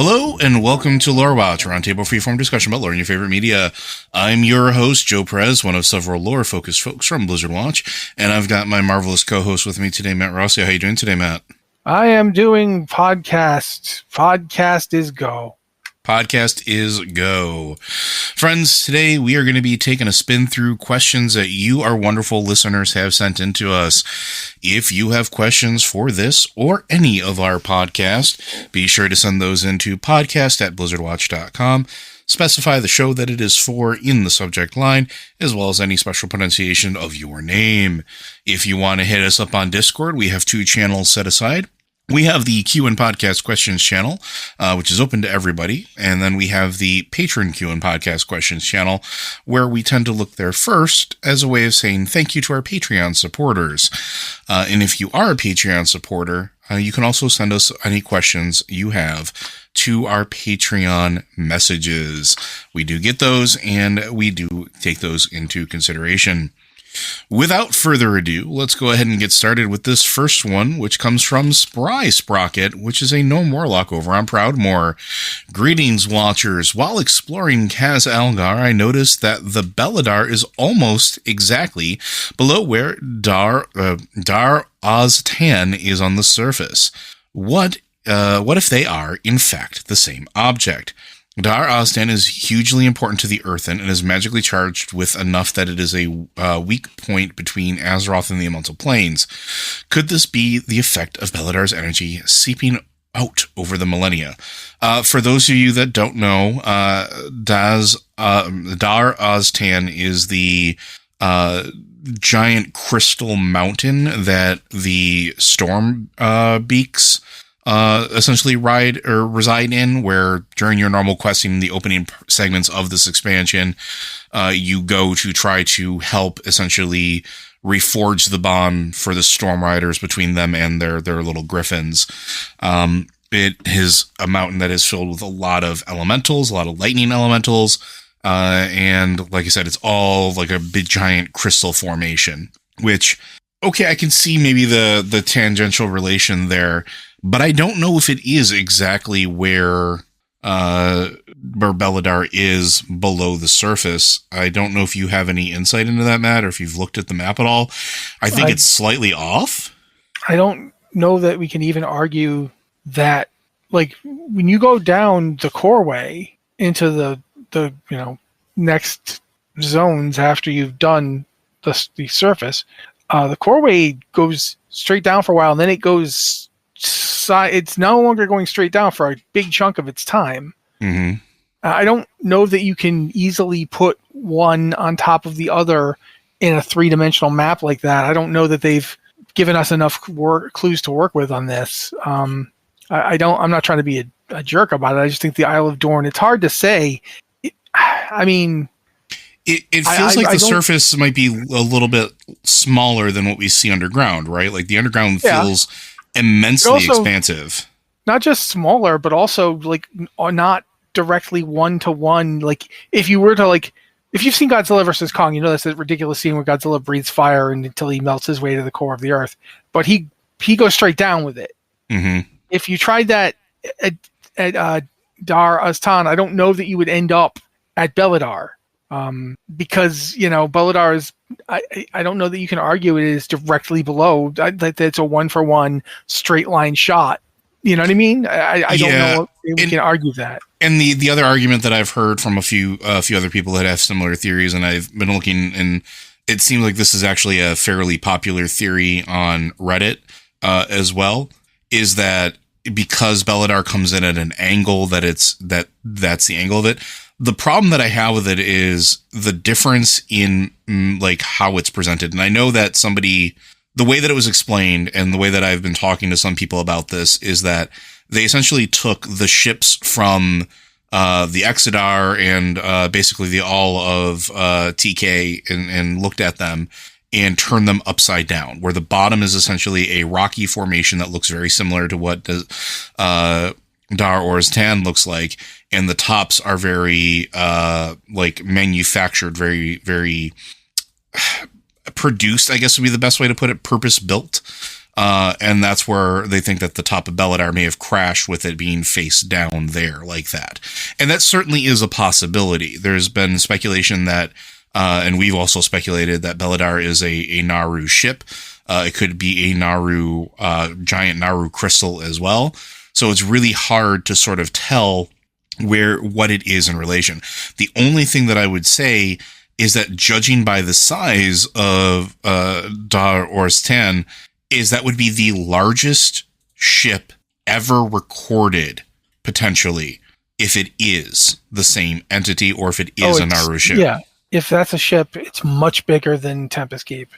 Hello and welcome to Lore Watch, a roundtable freeform discussion about lore in your favorite media. I'm your host, Joe Perez, one of several lore-focused folks from Blizzard Watch, and I've got my marvelous co-host with me today, Matt Rossi. How you doing today, Matt? I am doing podcast. Podcast is go. Podcast is go. Friends, today we are going to be taking a spin through questions that you, our wonderful listeners, have sent in to us. If you have questions for this or any of our podcast, be sure to send those into podcast@blizzardwatch.com. Specify the show that it is for in the subject line, as well as any special pronunciation of your name. If you want to hit us up on Discord, we have 2 channels set aside. We have the Q and Podcast Questions channel, which is open to everybody. And then we have the Patron Q and Podcast Questions channel, where we tend to look there first as a way of saying thank you to our Patreon supporters. And if you are a Patreon supporter, you can also send us any questions you have to our Patreon messages. We do get those, and we do take those into consideration. Without further ado, let's go ahead and get started with this first one, which comes from Spry Sprocket, which is a gnome warlock over on Proudmoore. Greetings, Watchers. While exploring Khaz Algar, I noticed that the Beledar is almost exactly below where Dar Oztan is on the surface. What if they are, in fact, the same object? Dar Oztan is hugely important to the Earthen and is magically charged with enough that it is a weak point between Azeroth and the Elemental Planes. Could this be the effect of Beledar's energy seeping out over the millennia? For those of you that don't know, Dar Oztan is the giant crystal mountain that the storm beaks essentially reside in, where during your normal questing, the opening segments of this expansion, you go to try to help essentially reforge the bond for the storm riders between them and their little gryphons. It is a mountain that is filled with a lot of elementals, a lot of lightning elementals, and like I said, it's all like a big giant crystal formation, which, okay, I can see maybe the tangential relation there, but I don't know if it is exactly where Beledar is below the surface. I don't know if you have any insight into that, Matt, or if you've looked at the map at all. I think it's slightly off. I don't know that we can even argue that, like, when you go down the coreway into the next zones after you've done the surface, the coreway goes straight down for a while, and then it goes it's no longer going straight down for a big chunk of its time. Mm-hmm. I don't know that you can easily put one on top of the other in a 3-dimensional map like that. I don't know that they've given us enough clues to work with on this. I'm not trying to be a jerk about it. I just think the Isle of Dorne, it's hard to say. It feels like the surface might be a little bit smaller than what we see underground, right? Like the underground feels immensely expansive. Not just smaller, but also like not directly one-to-one. Like if you were to if you've seen Godzilla vs. Kong, you know that's a ridiculous scene where Godzilla breathes fire until he melts his way to the core of the earth. But he goes straight down with it. Mm-hmm. If you tried that at Dar Oztan, I don't know that you would end up at Beledar. Because, Beledar is, I don't know that you can argue it is directly below. That it's a 1-for-1 straight line shot. You know what I mean? I don't know if we can argue that. And the other argument that I've heard from a few other people that have similar theories, and I've been looking, and it seems like this is actually a fairly popular theory on Reddit as well, is that because Beledar comes in at an angle that's the angle of it. The problem that I have with it is the difference in like how it's presented. And I know that the way that it was explained and the way that I've been talking to some people about this is that they essentially took the ships from the Exodar and basically all of TK and looked at them and turned them upside down, where the bottom is essentially a rocky formation that looks very similar to what Dar Oztan looks like, and the tops are very like manufactured, very, very produced, I guess would be the best way to put it, purpose built. And that's where they think that the top of Beledar may have crashed with it being face down there like that. And that certainly is a possibility. There's been speculation that, and we've also speculated that Beledar is a Naaru ship. It could be a Naaru, giant Naaru crystal as well. So it's really hard to sort of tell what it is in relation. The only thing that I would say is that judging by the size of Dar Orstan, is that would be the largest ship ever recorded, potentially, if it is the same entity or if it is a Naaru ship. Yeah, if that's a ship, it's much bigger than Tempest Keep.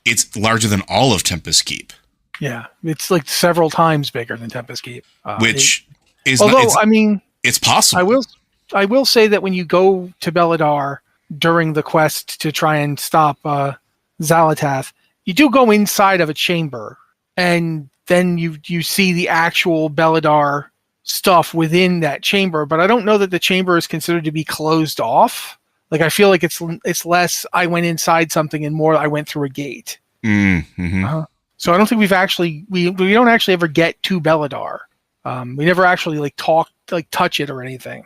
It's larger than all of Tempest Keep. Yeah, it's like several times bigger than Tempest Keep. Which is... Although, I mean... It's possible. I will say that when you go to Beledar during the quest to try and stop Xal'atath, you do go inside of a chamber, and then you see the actual Beledar stuff within that chamber, but I don't know that the chamber is considered to be closed off. Like, I feel like it's less I went inside something and more I went through a gate. Mm-hmm. So I don't think we don't actually ever get to Beledar. We never actually touch it or anything.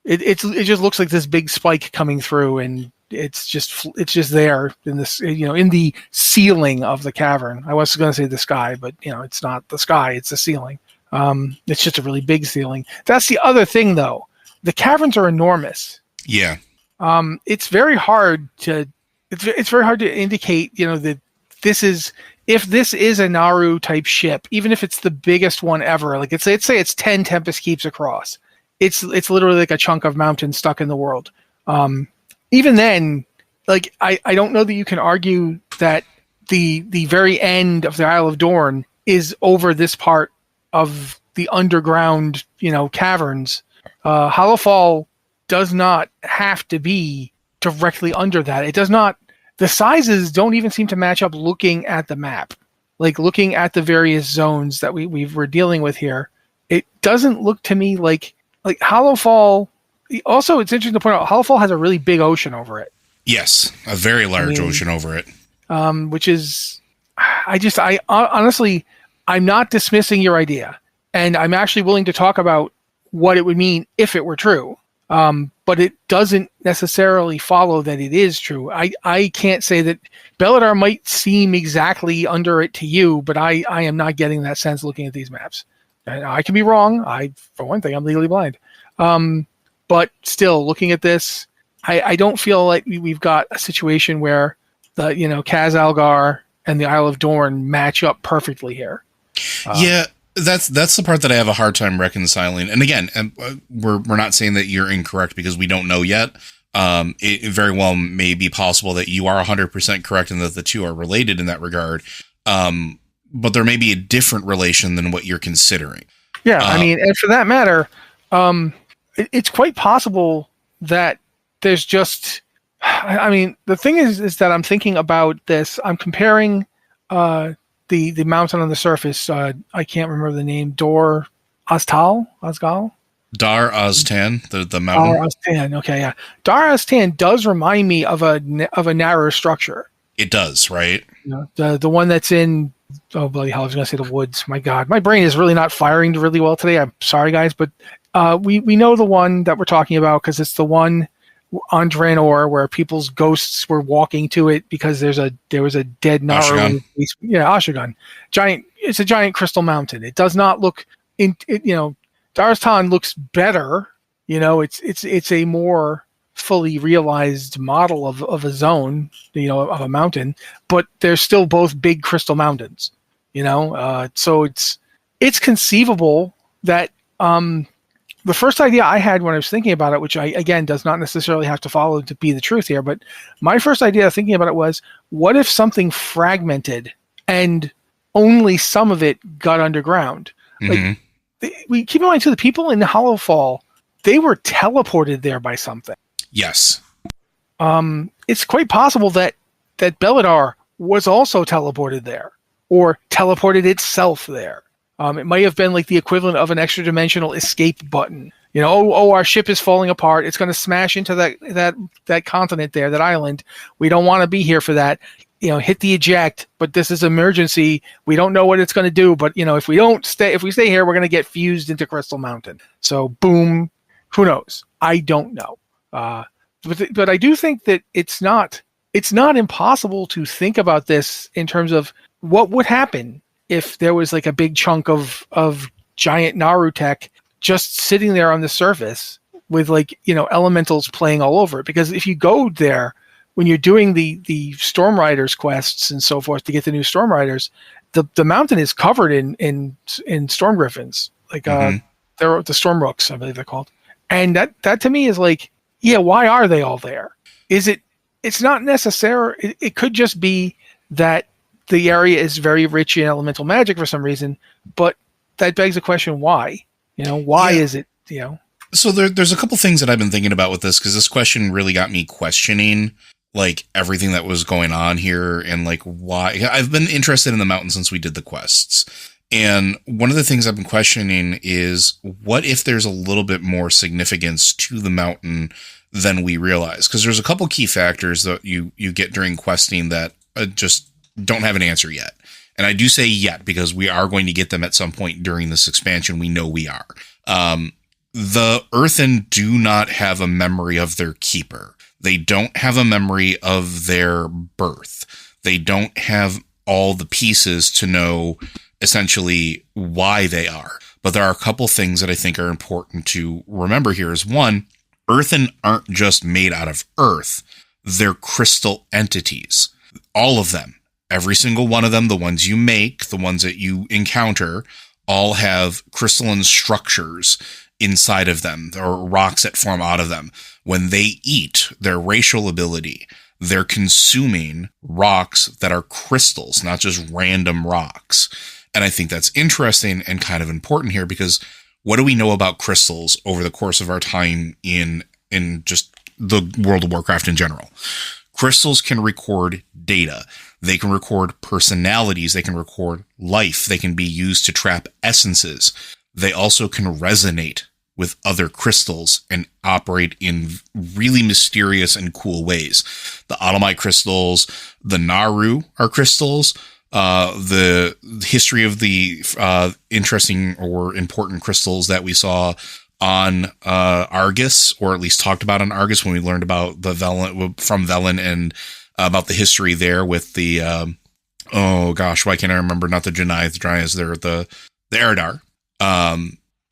It just looks like this big spike coming through, and it's just there in this, in the ceiling of the cavern. I was going to say the sky, but it's not the sky; it's the ceiling. It's just a really big ceiling. That's the other thing, though. The caverns are enormous. Yeah. It's very hard to indicate, that if this is a Naaru type ship, even if it's the biggest one ever, like let's say it's 10 Tempest Keeps across. It's literally like a chunk of mountain stuck in the world. Even then, like I don't know that you can argue that the very end of the Isle of Dorne is over this part of the underground, caverns. Hallowfall does not have to be directly under that. It does not. The sizes don't even seem to match up looking at the map. Like looking at the various zones that we're dealing with here, it doesn't look to me like Hallowfall. Also, it's interesting to point out, Hallowfall has a really big ocean over it. Yes, a very large ocean over it. Which is, I honestly, I'm not dismissing your idea, and I'm actually willing to talk about what it would mean if it were true. But it doesn't necessarily follow that it is true. I can't say that Beledar might seem exactly under it to you, but I am not getting that sense looking at these maps. And I can be wrong. For one thing, I'm legally blind. But still, looking at this, I don't feel like we've got a situation where the Kaz Algar and the Isle of Dorne match up perfectly here. Yeah. That's the part that I have a hard time reconciling. And again, we're not saying that you're incorrect because we don't know yet. It very well may be possible that you are 100% correct and that the two are related in that regard. But there may be a different relation than what you're considering. Yeah, and for that matter, it's quite possible that there's just... the thing is that I'm thinking about this. I'm comparing... the mountain on the surface, I can't remember the name. Dar Ostan, the mountain. Dar Ostan, okay, yeah. Dar Ostan does remind me of a narrow structure. It does, right? The one that's in, oh bloody hell, I was going to say the woods. My God, my brain is really not firing really well today. I'm sorry, guys, but we know the one that we're talking about because it's the one on Draenor where people's ghosts were walking to it because there was a dead Naaru. Ashigan. It's a giant crystal mountain. It does not look Darstan looks better. It's a more fully realized model of a zone, of a mountain, but they're still both big crystal mountains. So it's conceivable that the first idea I had when I was thinking about it, which again does not necessarily have to follow to be the truth here, but my first idea thinking about it was, what if something fragmented and only some of it got underground? Mm-hmm. Like, we keep in mind too, the people in Hallowfall, they were teleported there by something. Yes. It's quite possible that Beledar was also teleported there, or teleported itself there. It might have been like the equivalent of an extra dimensional escape button. Our ship is falling apart. It's going to smash into that continent there, that island. We don't want to be here for that. hit the eject, but this is emergency. We don't know what it's going to do, but if we stay here, we're going to get fused into Crystal Mountain. So boom, who knows? I don't know. But I do think that it's not impossible to think about this in terms of what would happen if there was like a big chunk of giant Naaru tech just sitting there on the surface with elementals playing all over it. Because if you go there, when you're doing the Storm Riders quests and so forth to get the new Storm Riders, the mountain is covered in storm gryphons, they're the stormrooks, I believe they're called. And that to me is like, yeah, why are they all there? It's not necessary. It could just be that the area is very rich in elemental magic for some reason, but that begs the question, why? Why is it? So there's a couple things that I've been thinking about with this, because this question really got me questioning everything that was going on here and why. I've been interested in the mountain since we did the quests. And one of the things I've been questioning is, what if there's a little bit more significance to the mountain than we realize? Because there's a couple key factors that you get during questing that just don't have an answer yet. And I do say yet because we are going to get them at some point during this expansion. We know we are. The Earthen do not have a memory of their keeper. They don't have a memory of their birth. They don't have all the pieces to know essentially why they are. But there are a couple things that I think are important to remember here. Is one, Earthen aren't just made out of earth. They're crystal entities. All of them. Every single one of them, the ones you make, the ones that you encounter, all have crystalline structures inside of them, or rocks that form out of them. When they eat, their racial ability, they're consuming rocks that are crystals, not just random rocks. And I think that's interesting and kind of important here, because what do we know about crystals over the course of our time in just the World of Warcraft in general? Crystals can record data. They can record personalities. They can record life. They can be used to trap essences. They also can resonate with other crystals and operate in really mysterious and cool ways. The Automite crystals, the Naaru are crystals. The history of the interesting or important crystals that we saw on Argus, or at least talked about on Argus when we learned about the from Velen and about the history there with the why can't I remember? Not the Dryas, they're the Eredar.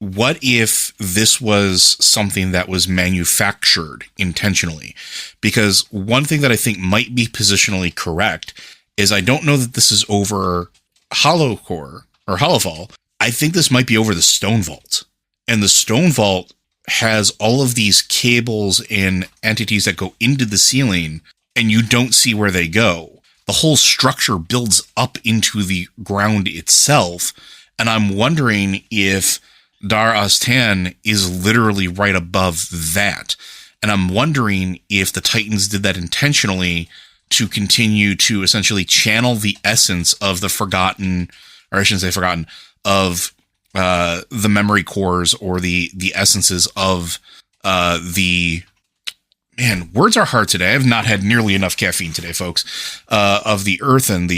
What if this was something that was manufactured intentionally? Because one thing that I think might be positionally correct is, I don't know that this is over Hallowfall or Hallowfall. I think this might be over the Stone Vault. And the Stone Vault has all of these cables and entities that go into the ceiling, and you don't see where they go. The whole structure builds up into the ground itself. And I'm wondering if Dar Aztan is literally right above that. And I'm wondering if the Titans did that intentionally to continue to essentially channel the essence of the forgotten, or I shouldn't say forgotten, of the memory cores, or the essences of words are hard today. I have not had nearly enough caffeine today, folks. Of the Earthen,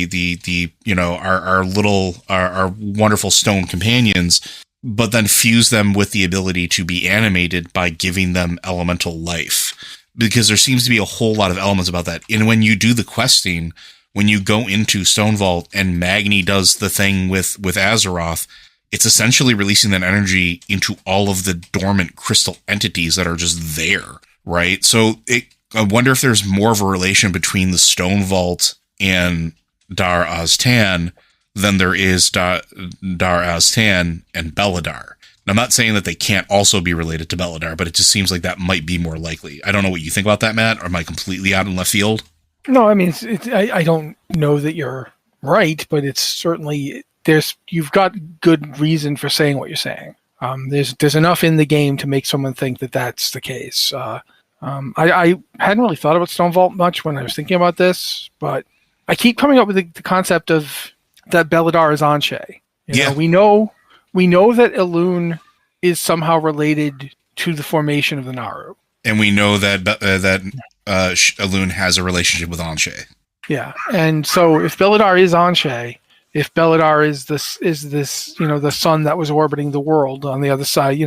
our wonderful stone companions, but then fuse them with the ability to be animated by giving them elemental life. Because there seems to be a whole lot of elements about that. And when you do the questing, when you go into Stone Vault and Magni does the thing with Azeroth, it's essentially releasing that energy into all of the dormant crystal entities that are just there, right? So I wonder if there's more of a relation between the Stone Vault and Dar Aztan than there is Dar Aztan and Beledar. I'm not saying that they can't also be related to Beledar, but it just seems like that might be more likely. I don't know what you think about that, Matt, or am I completely out in left field? No, I mean, I don't know that you're right, but it's certainly, you've got good reason for saying what you're saying. There's enough in the game to make someone think that that's the case. I hadn't really thought about Stone Vault much when I was thinking about this, but I keep coming up with the concept of that Beledar is Anshe. We know that Elune is somehow related to the formation of the Naaru. And we know that Elune has a relationship with Anshe. Yeah, and so if Beledar is Anshe, if Beledar is this the sun that was orbiting the world on the other side,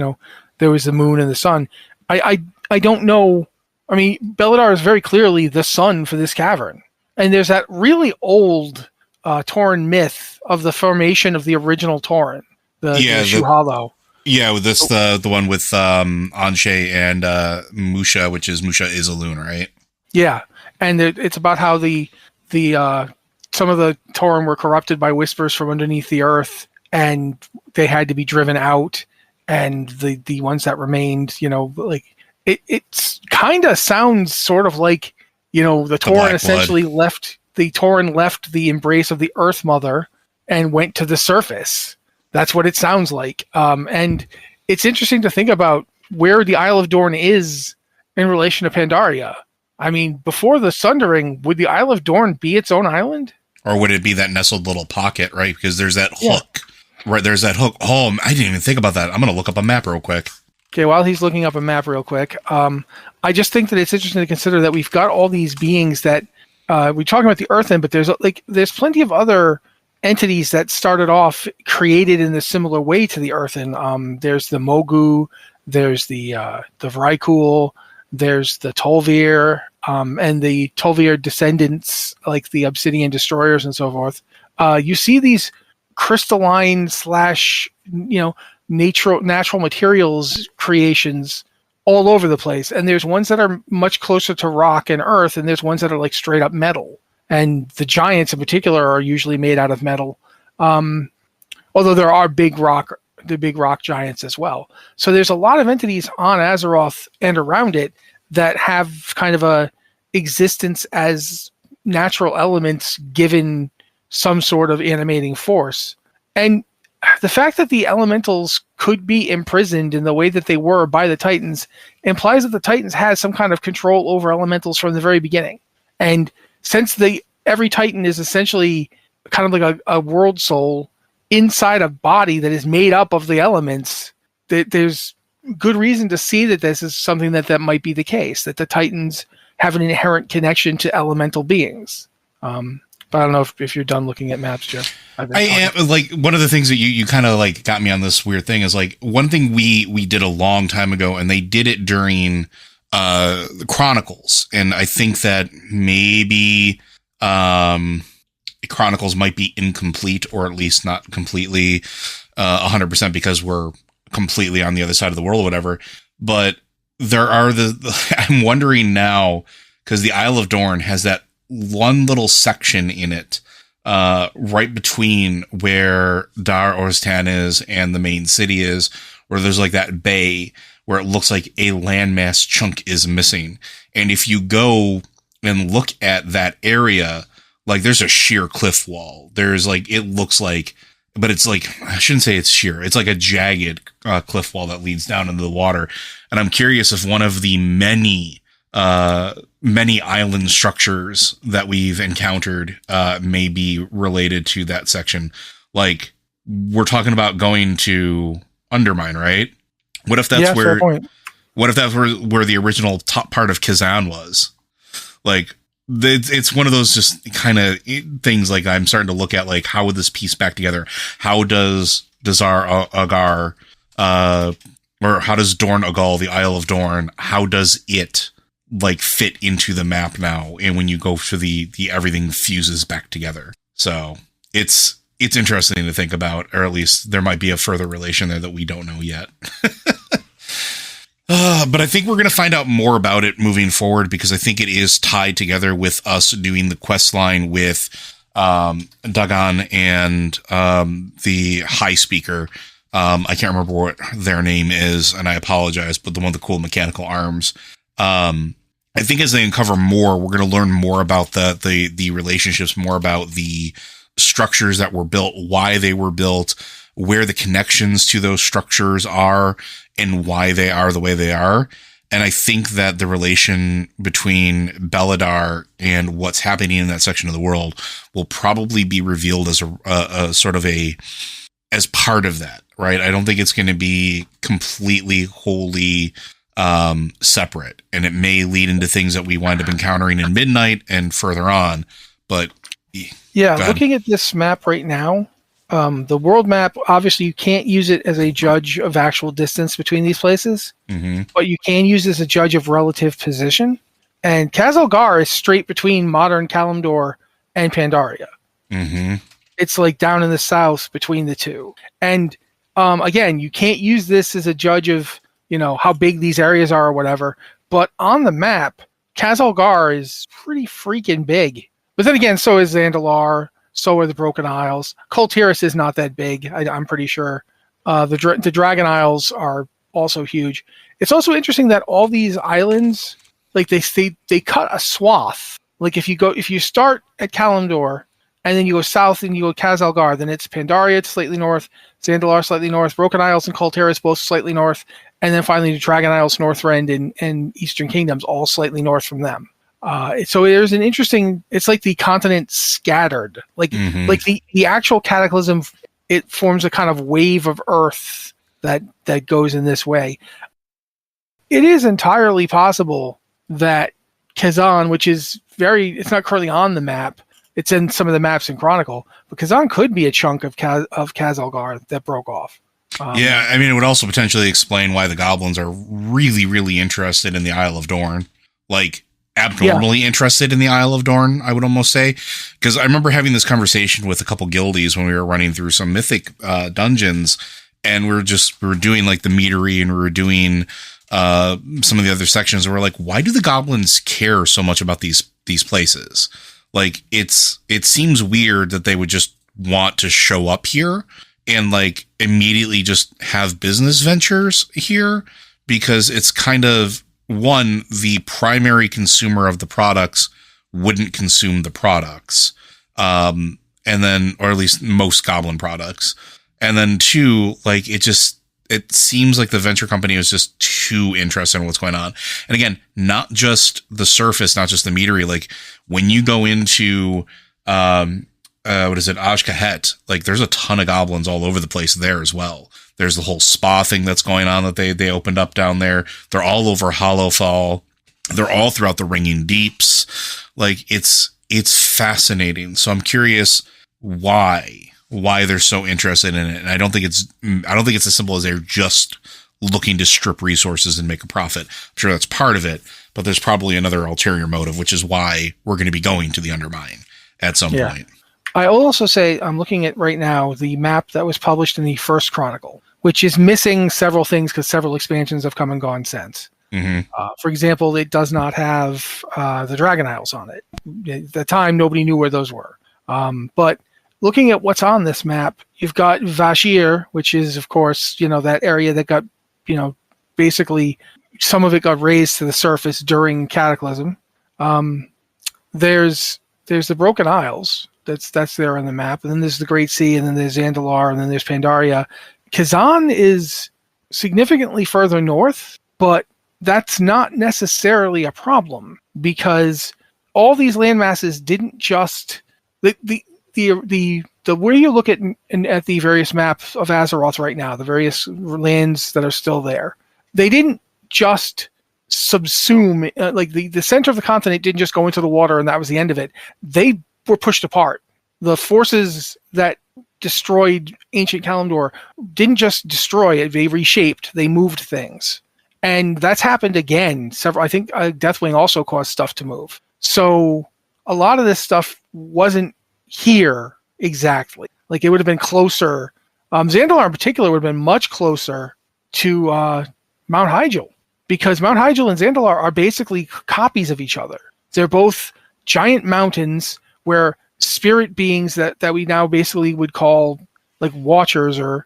there was the moon and the sun. I don't know. I mean, Beledar is very clearly the sun for this cavern, and there's that really old Tauren myth of the formation of the original Tauren, the Shuhalo. Yeah, this the one with Anshe and Musha, which is Musha Izalun, right? Yeah, and it's about how the some of the Tauren were corrupted by whispers from underneath the earth, and they had to be driven out. And the ones that remained, like it's kind of sounds sort of like the Tauren essentially left the embrace of the Earth Mother and went to the surface. That's what it sounds like. And it's interesting to think about where the Isle of Dorne is in relation to Pandaria. I mean, before the Sundering, would the Isle of Dorne be its own island? Or would it be that nestled little pocket, right? Because there's that hook. Right, there's that hook. Oh, I didn't even think about that. I'm going to look up a map real quick. Okay, while he's looking up a map real quick, I just think that it's interesting to consider that we've got all these beings that we're talking about the Earthen, but there's plenty of other entities that started off created in a similar way to the Earthen. There's the Mogu, there's the Vrykul, there's the Tol'vir, and the Tol'vir descendants, like the Obsidian Destroyers and so forth. You see these crystalline / natural materials creations all over the place, and there's ones that are much closer to rock and earth, and there's ones that are like straight up metal, and the giants in particular are usually made out of metal, although there are the big rock giants as well. So there's a lot of entities on Azeroth and around it that have kind of a existence as natural elements given some sort of animating force. And the fact that the elementals could be imprisoned in the way that they were by the Titans implies that the Titans had some kind of control over elementals from the very beginning. And since every Titan is essentially kind of like a world soul inside a body that is made up of the elements, there's good reason to see that this is something that might be the case, that the Titans have an inherent connection to elemental beings. But I don't know if you're done looking at maps, Jeff. I am. Like, one of the things that you kind of like got me on this weird thing is like one thing we did a long time ago, and they did it during the Chronicles, and I think that maybe Chronicles might be incomplete, or at least not completely 100% because we're completely on the other side of the world or whatever. But there are I'm wondering now, because the Isle of Dorne has that one little section in it right between where Dar Orztan is and the main city is, where there's like that bay where it looks like a landmass chunk is missing. And if you go and look at that area, like there's a sheer cliff wall. There's like, it looks like, but it's like, I shouldn't say it's sheer. It's like a jagged cliff wall that leads down into the water. And I'm curious if one of the many island structures that we've encountered may be related to that section. Like, we're talking about going to Undermine, right? What if that's what if that's where the original top part of Khazan was? Like, it's one of those just kind of things. Like, I'm starting to look at, like, how would this piece back together? How does Agar, or how does Dorne Agal, the Isle of Dorne, how does it like fit into the map now? And when you go for the everything fuses back together. So it's interesting to think about, or at least there might be a further relation there that we don't know yet. But I think we're going to find out more about it moving forward, because I think it is tied together with us doing the quest line with Dagon and the High Speaker. I can't remember what their name is, and I apologize, but the one with the cool mechanical arms. I think as they uncover more, we're going to learn more about the relationships, more about the structures that were built, why they were built, where the connections to those structures are, and why they are the way they are. And I think that the relation between Beledar and what's happening in that section of the world will probably be revealed as a sort of as part of that, right? I don't think it's going to be completely, wholly separate, and it may lead into things that we wind up encountering in Midnight and further on. But Yeah, go ahead. looking at this map right now, the world map, obviously you can't use it as a judge of actual distance between these places, but you can use it as a judge of relative position. And Khazalgar is straight between modern Kalimdor and Pandaria. It's like down in the south between the two. And again, you can't use this as a judge of, how big these areas are or whatever. But on the map, Khazalgar is pretty freaking big. But then again, so is Zandalar, so are the Broken Isles. Kul Tiras is not that big, I'm pretty sure. The Dragon Isles are also huge. It's also interesting that all these islands, like they cut a swath. Like if you start at Kalimdor, and then you go south and you go Khazalgar, then it's Pandaria to slightly north, Zandalar slightly north, Broken Isles and Kul Tiras both slightly north, and then finally the Dragon Isles, Northrend, and Eastern Kingdoms all slightly north from them. So there's an interesting. It's like the continent scattered, like the actual cataclysm. It forms a kind of wave of Earth that goes in this way. It is entirely possible that Khazan, which is it's not currently on the map. It's in some of the maps in Chronicle, but Khazan could be a chunk of Khazalgar that broke off. Yeah, I mean, it would also potentially explain why the goblins are really, really interested in the Isle of Dorne. Like, abnormally interested in the Isle of Dorne, I would almost say. Because I remember having this conversation with a couple guildies when we were running through some mythic dungeons, and we were doing like the meadery, and we were doing some of the other sections, and we're like, why do the goblins care so much about these places? Like, it seems weird that they would just want to show up here and like immediately just have business ventures here, because it's kind of, one, the primary consumer of the products wouldn't consume the products. And then, or at least most goblin products. And then two, like it seems like the venture company was just too interested in what's going on. And again, not just the surface, not just the meadery, like when you go into, Ashkahet, like there's a ton of goblins all over the place there as well. There's the whole spa thing that's going on that they opened up down there. They're all over Hallowfall. They're all throughout the Ringing Deeps. Like it's fascinating. So I'm curious why they're so interested in it. And I don't think it's as simple as they're just looking to strip resources and make a profit. I'm sure that's part of it, but there's probably another ulterior motive, which is why we're going to be going to the Undermine at some point. I will also say I'm looking at right now the map that was published in the first Chronicle, which is missing several things because several expansions have come and gone since. For example, it does not have the Dragon Isles on it. At the time, nobody knew where those were. But looking at what's on this map, you've got Vashir, which is, of course, that area that got, basically some of it got raised to the surface during Cataclysm. There's the Broken Isles. That's there on the map. And then there's the Great Sea, and then there's Zandalar, and then there's Pandaria. Khazan is significantly further north, but that's not necessarily a problem, because all these landmasses didn't just the where you look at the various maps of Azeroth right now, the various lands that are still there, they didn't just subsume, like the center of the continent didn't just go into the water and that was the end of it. They were pushed apart. The forces that destroyed ancient Kalimdor didn't just destroy it, they reshaped, they moved things. And that's happened again. I think Deathwing also caused stuff to move. So a lot of this stuff wasn't here exactly. Like, it would have been closer. Zandalar in particular would have been much closer to Mount Hyjal, because Mount Hyjal and Zandalar are basically copies of each other. They're both giant mountains where spirit beings that we now basically would call like watchers, or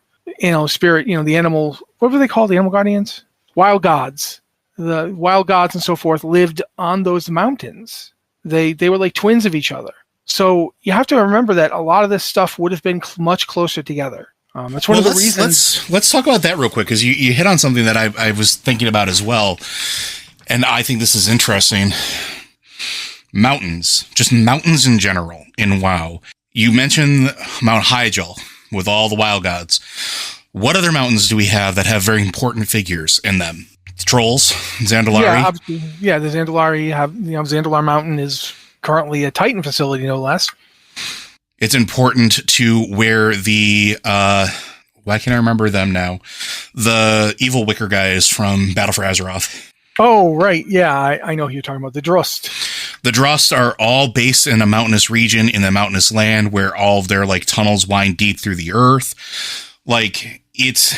spirit, the animal, what were they called, the animal guardians, wild gods, the wild gods and so forth, lived on those mountains. They were like twins of each other. So you have to remember that a lot of this stuff would have been much closer together. That's one of the reasons. Let's talk about that real quick, because you hit on something that I was thinking about as well, and I think this is interesting. Mountains, just mountains in general in WoW. You mentioned Mount Hyjal with all the wild gods. What other mountains do we have that have very important figures in them? Trolls, Zandalari. Yeah, the Zandalari have, Zandalar Mountain is currently a Titan facility, no less. It's important to where the why can't I remember them now? The evil Wicker guys from Battle for Azeroth. Oh, right. Yeah, I know who you're talking about. The Drost. The Drost are all based in a mountainous region in the mountainous land where all of their like tunnels wind deep through the earth. Like it's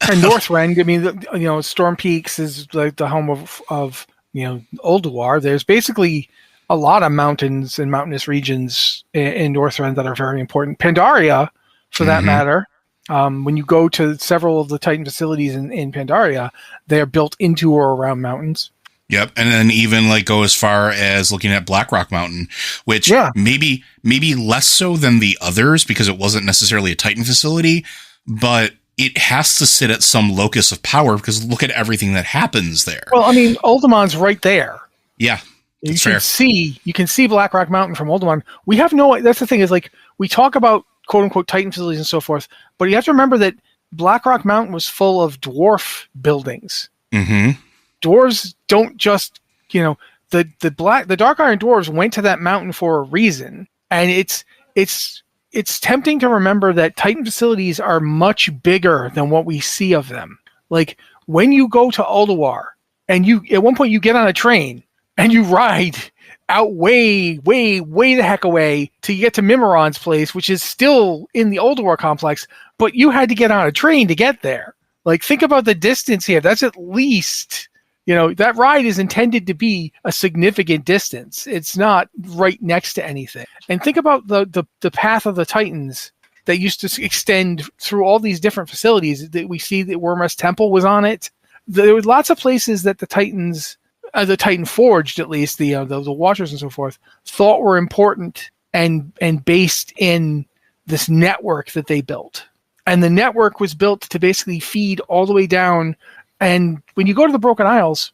and Northrend. I mean, Storm Peaks is like the home of Ulduar. There's basically a lot of mountains and mountainous regions in Northrend that are very important. Pandaria, for that matter. When you go to several of the Titan facilities in Pandaria, they are built into or around mountains. Yep, and then even like go as far as looking at Blackrock Mountain, which maybe less so than the others because it wasn't necessarily a Titan facility, but it has to sit at some locus of power because look at everything that happens there. Well, I mean, Uldaman's right there. Yeah, you can see Blackrock Mountain from Uldaman. We have that's the thing is like we talk about quote unquote Titan facilities and so forth, but you have to remember that Blackrock Mountain was full of dwarf buildings. Mm-hmm. Dwarves don't just, the Dark Iron dwarves went to that mountain for a reason, and it's tempting to remember that Titan facilities are much bigger than what we see of them. Like when you go to Ulduar, and at one point you get on a train and you ride out way the heck away till you get to Mimiron's place, which is still in the Ulduar complex, but you had to get on a train to get there. Like think about the distance here. That's at least. That ride is intended to be a significant distance. It's not right next to anything. And think about the path of the Titans that used to extend through all these different facilities. That we see that Wormrest Temple was on it. There were lots of places that the Titans, the Titan Forged at least, the Watchers and so forth, thought were important and based in this network that they built. And the network was built to basically feed all the way down. And when you go to the Broken Isles,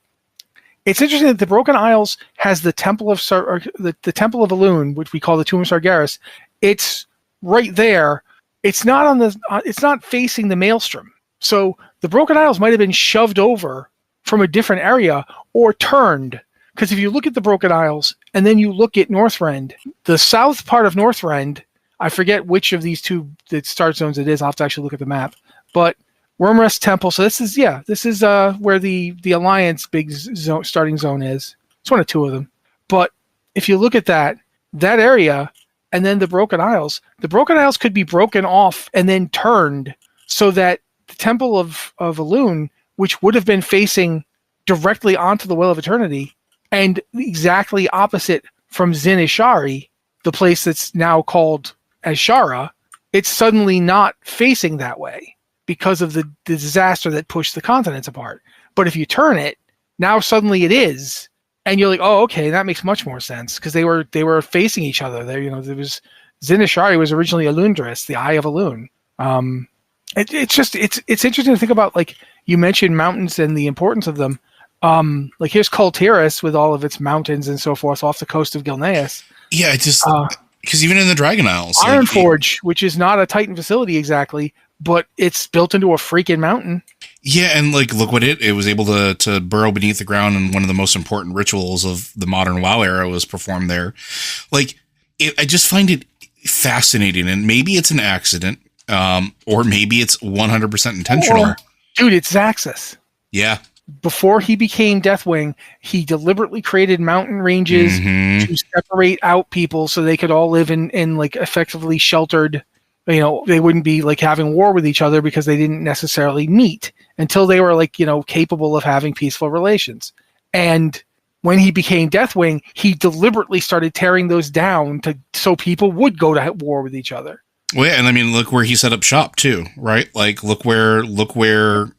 it's interesting that the Broken Isles has the Temple of the Temple of Elune, which we call the Tomb of Sargeras. It's right there. It's not it's not facing the Maelstrom. So the Broken Isles might have been shoved over from a different area or turned. Because if you look at the Broken Isles and then you look at Northrend, the south part of Northrend, I forget which of these two the start zones it is. I'll have to actually look at the map, but Wormrest Temple. So this is where the Alliance big starting zone is. It's one of two of them. But if you look at that area and then the Broken Isles could be broken off and then turned so that the Temple of Elune, which would have been facing directly onto the Well of Eternity and exactly opposite from Zin Ishari, the place that's now called Ashara, it's suddenly not facing that way. Because of the disaster that pushed the continents apart. But if you turn it, now suddenly it is. And you're like, oh, okay, that makes much more sense. Because they were facing each other. There was Zin Ishari was originally Elundris, the Eye of Elune. It's interesting to think about, like, you mentioned mountains and the importance of them. Like here's Kul Tiras with all of its mountains and so forth off the coast of Gilneas. Yeah, it just because even in the Dragon Isles. Ironforge, which is not a Titan facility exactly, but it's built into a freaking mountain. Yeah, and like look what it was able to burrow beneath the ground, and one of the most important rituals of the modern WoW era was performed there. Like, I just find it fascinating, and maybe it's an accident, or maybe it's 100% intentional. Dude, it's Zaxxas. Yeah. Before he became Deathwing, he deliberately created mountain ranges to separate out people so they could all live in like effectively sheltered. They wouldn't be like having war with each other because they didn't necessarily meet until they were like, capable of having peaceful relations. And when he became Deathwing, he deliberately started tearing those down so people would go to war with each other. Well, yeah, and I mean, look where he set up shop too, right? Like, look where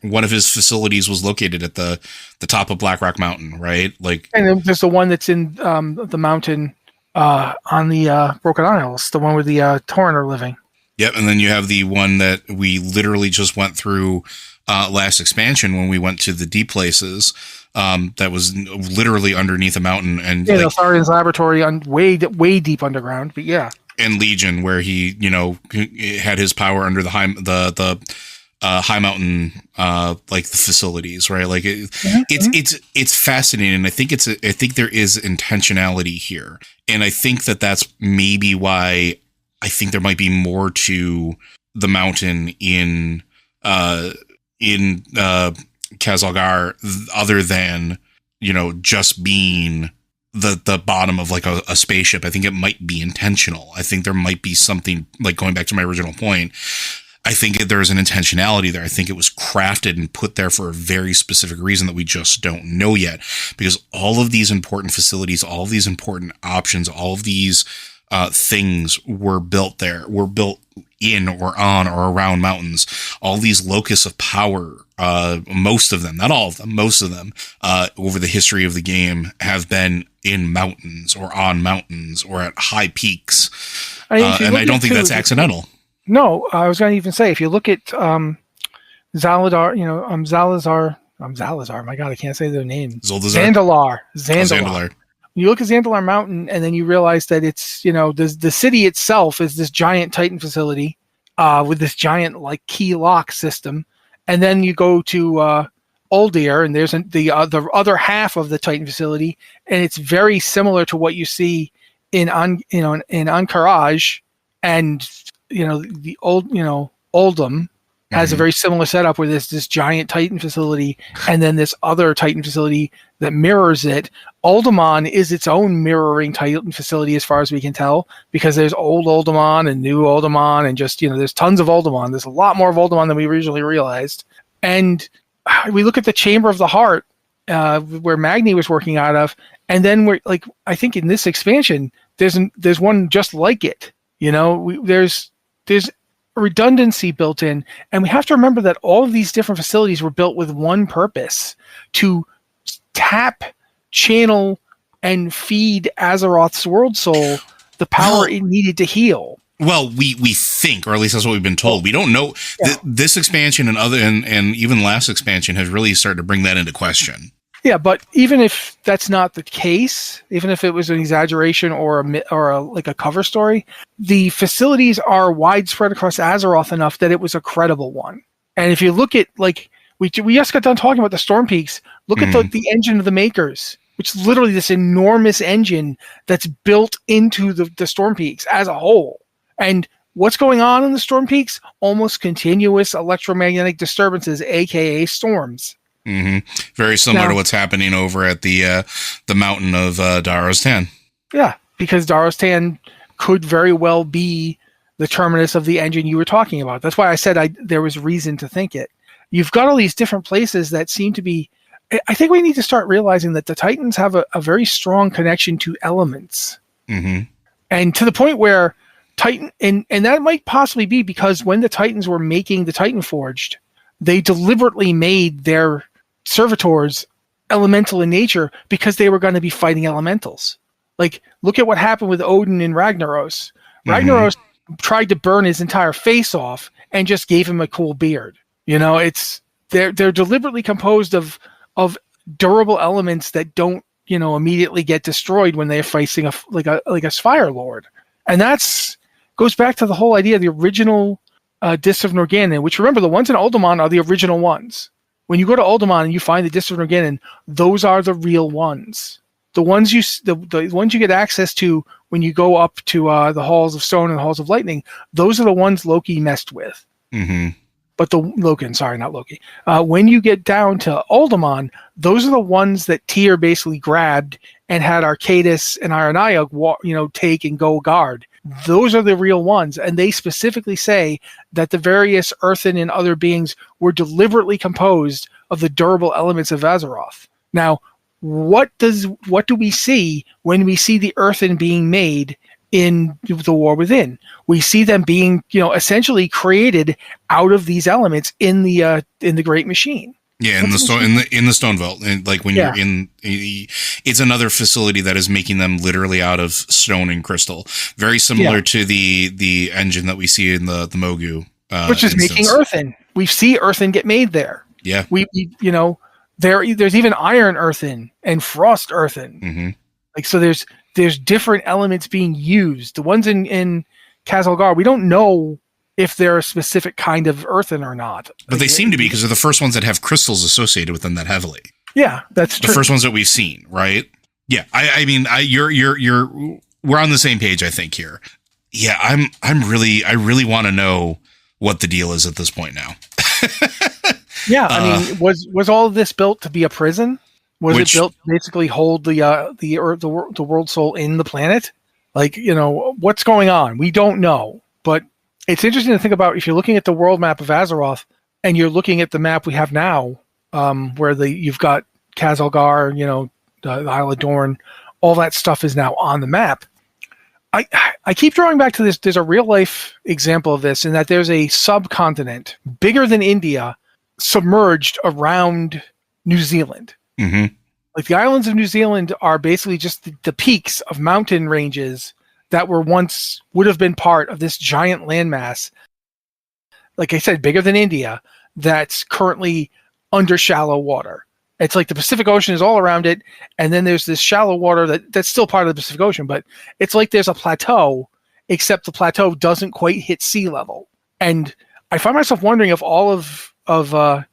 one of his facilities was located at the top of Blackrock Mountain, right? Like, and there's the one that's in the mountain on the Broken Isles, the one where the Tauren are living. Yep, and then you have the one that we literally just went through last expansion when we went to the deep places. That was literally underneath a mountain, and the Tharian's laboratory on way deep underground. But yeah. And Legion, where he, had his power under the high mountain like the facilities, right? Like it's fascinating. I think I think there is intentionality here, and I think that's maybe why I think there might be more to the mountain in Khazalgar other than just being the bottom of like a spaceship. I think it might be intentional. I think there might be something, like going back to my original point. I think there's an intentionality there. I think it was crafted and put there for a very specific reason that we just don't know yet, because all of these important facilities, all of these important options, all of these things were built in or on or around mountains. All these locus of power, most of them, not all of them, most of them, over the history of the game have been in mountains or on mountains or at high peaks. And I don't think that's accidental. No, I was going to even say, if you look at Xal'atath, Zalazar, my God, I can't say their name. Zandalar. You look at Zandalar Mountain, and then you realize that it's, the city itself is this giant Titan facility with this giant like key lock system, and then you go to Uldir, and there's the other half of the Titan facility, and it's very similar to what you see in Ahn'Qiraj, and the Oldham has a very similar setup where there's this giant Titan facility and then this other Titan facility that mirrors it. Uldaman is its own mirroring Titan facility as far as we can tell, because there's old Uldaman and new Uldaman, and just, there's tons of Uldaman. There's a lot more of Uldaman than we originally realized. And we look at the Chamber of the Heart, where Magni was working out of, and then we're like, I think in this expansion, there's one just like it. There's redundancy built in, and we have to remember that all of these different facilities were built with one purpose: to tap, channel, and feed Azeroth's world soul the power it needed to heal. Well, we think, or at least that's what we've been told. We don't know. Yeah. This expansion and even last expansion has really started to bring that into question. Yeah, but even if that's not the case, even if it was an exaggeration or a cover story, the facilities are widespread across Azeroth enough that it was a credible one. And if you look at, like, we just got done talking about the Storm Peaks, look at the engine of the Makers, which is literally this enormous engine that's built into the Storm Peaks as a whole. And what's going on in the Storm Peaks? Almost continuous electromagnetic disturbances, aka storms. Mm-hmm. Very similar to what's happening over at the mountain of Darostan. Yeah, because Darostan could very well be the terminus of the engine you were talking about. That's why I said there was reason to think it. You've got all these different places that seem to be... I think we need to start realizing that the Titans have a very strong connection to elements. Mm-hmm. And to the point where Titan... And that might possibly be because when the Titans were making the Titan Forged, they deliberately made their servitors elemental in nature because they were going to be fighting elementals. Like, look at what happened with Odin in Ragnaros. Ragnaros tried to burn his entire face off and just gave him a cool beard. They're deliberately composed of durable elements that don't immediately get destroyed when they're facing a Fire Lord. And that's goes back to the whole idea of the original Discs of Norgannon, which, remember, the ones in Uldaman are the original ones. When you go to Uldaman and you find the Discs of Norgannon, those are the real ones. The ones the ones you get access to when you go up to the Halls of Stone and the Halls of Lightning, those are the ones Loki messed with. Mm-hmm. But not Loki. When you get down to Uldaman, those are the ones that Tyr basically grabbed and had Arcadis and Ironaya take and go guard. Those are the real ones, and they specifically say that the various earthen and other beings were deliberately composed of the durable elements of Azeroth. Now, what do we see when we see the earthen being made in the War Within? We see them being, essentially created out of these elements in the Great Machine. Yeah, in the Stone Vault, and like when you're in, it's another facility that is making them literally out of stone and crystal. Very similar to the engine that we see in the Mogu, which is making earthen. We see earthen get made there. Yeah, there's even iron earthen and frost earthen. Mm-hmm. Like, so there's different elements being used. The ones in Khazalgar, we don't know if they're a specific kind of earthen or not. But they seem to be, because they're the first ones that have crystals associated with them that heavily. Yeah, that's true. The first ones that we've seen, right? Yeah, I mean, we're on the same page, I think, here. Yeah, I really want to know what the deal is at this point now. Yeah, I mean, was all of this built to be a prison? Was it built to basically hold the world soul in the planet? Like, what's going on? We don't know. But it's interesting to think about if you're looking at the world map of Azeroth and you're looking at the map we have now, where you've got Khazalgar, the Isle of Dorne, all that stuff is now on the map. I keep drawing back to this. There's a real life example of this in that there's a subcontinent bigger than India submerged around New Zealand. Mm-hmm. Like the islands of New Zealand are basically just the peaks of mountain ranges that would have been part of this giant landmass. Like I said, bigger than India, that's currently under shallow water. It's like the Pacific Ocean is all around it, and then there's this shallow water that's still part of the Pacific Ocean, but it's like there's a plateau, except the plateau doesn't quite hit sea level. And I find myself wondering if all of the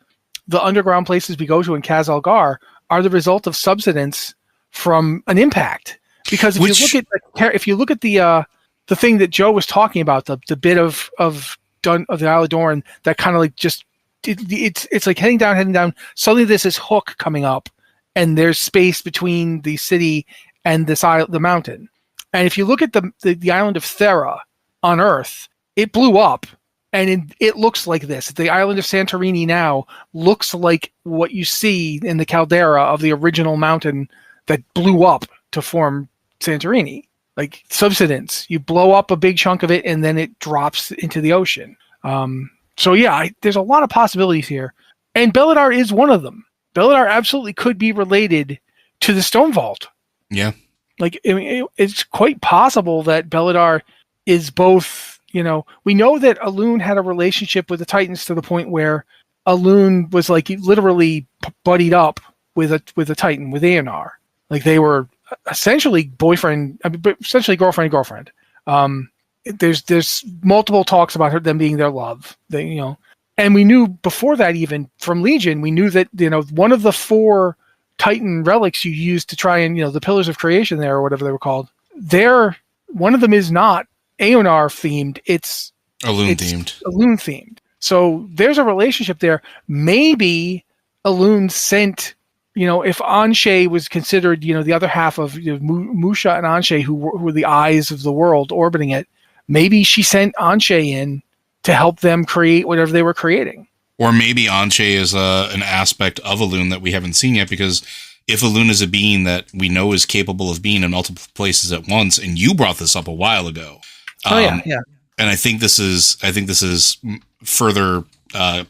underground places we go to in Khazalgar are the result of subsidence from an impact. Because if you look at the thing that Joe was talking about, the bit of the Isle of Dorne that kind of like just it's like heading down. Suddenly there's this hook coming up, and there's space between the city and the mountain. And if you look at the island of Thera on Earth, it blew up, and it looks like this. The island of Santorini now looks like what you see in the caldera of the original mountain that blew up to form Santorini. Like subsidence, you blow up a big chunk of it, and then it drops into the ocean. So yeah, there's a lot of possibilities here, and Beledar is one of them. Beledar absolutely could be related to the Stone Vault. Yeah, like I mean, it's quite possible that Beledar is both. We know that Elune had a relationship with the Titans to the point where Elune was like literally buddied up with a Titan, with Eonar. Like they were essentially essentially girlfriend. There's multiple talks about them being their love. And we knew before that, even from Legion, we knew that one of the 4 Titan relics you used to try and the Pillars of Creation there or whatever they were called. One of them is not Eonar themed. It's Elune themed. So there's a relationship there. Maybe Elune sent. If Anshe was considered, the other half of Musha and Anshe, who were the eyes of the world orbiting it. Maybe she sent Anshe in to help them create whatever they were creating. Or maybe Anshe is an aspect of Elune that we haven't seen yet, because if Elune is a being that we know is capable of being in multiple places at once, and you brought this up a while ago. Yeah. And I think this is further, I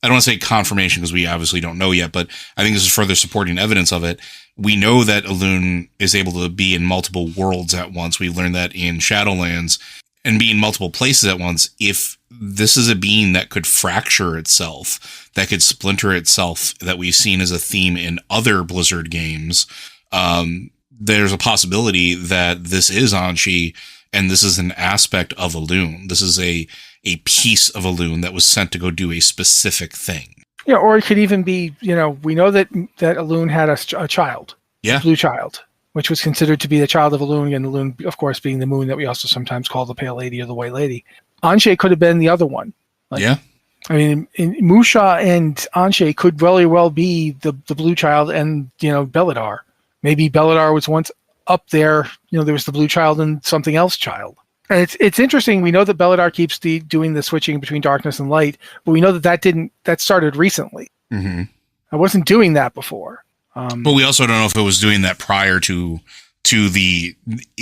don't want to say confirmation because we obviously don't know yet, but I think this is further supporting evidence of it. We know that Elune is able to be in multiple worlds at once. We learned that in Shadowlands, and be in multiple places at once. If this is a being that could fracture itself, that could splinter itself, that we've seen as a theme in other Blizzard games, there's a possibility that this is Anshe, and this is an aspect of Elune. This is a piece of Elune that was sent to go do a specific thing. Yeah, or it could even be, we know that Elune had a child, a blue child, which was considered to be the child of Elune, and Elune, of course, being the moon that we also sometimes call the Pale Lady or the White Lady. Anshe could have been the other one. I mean, Musha and Anshe could very well be the blue child and, Beledar. Maybe Beledar was once up there, there was the blue child and something else child. And it's interesting. We know that Beledar keeps doing the switching between darkness and light, but we know that started recently. Mm-hmm. I wasn't doing that before. But we also don't know if it was doing that prior to the,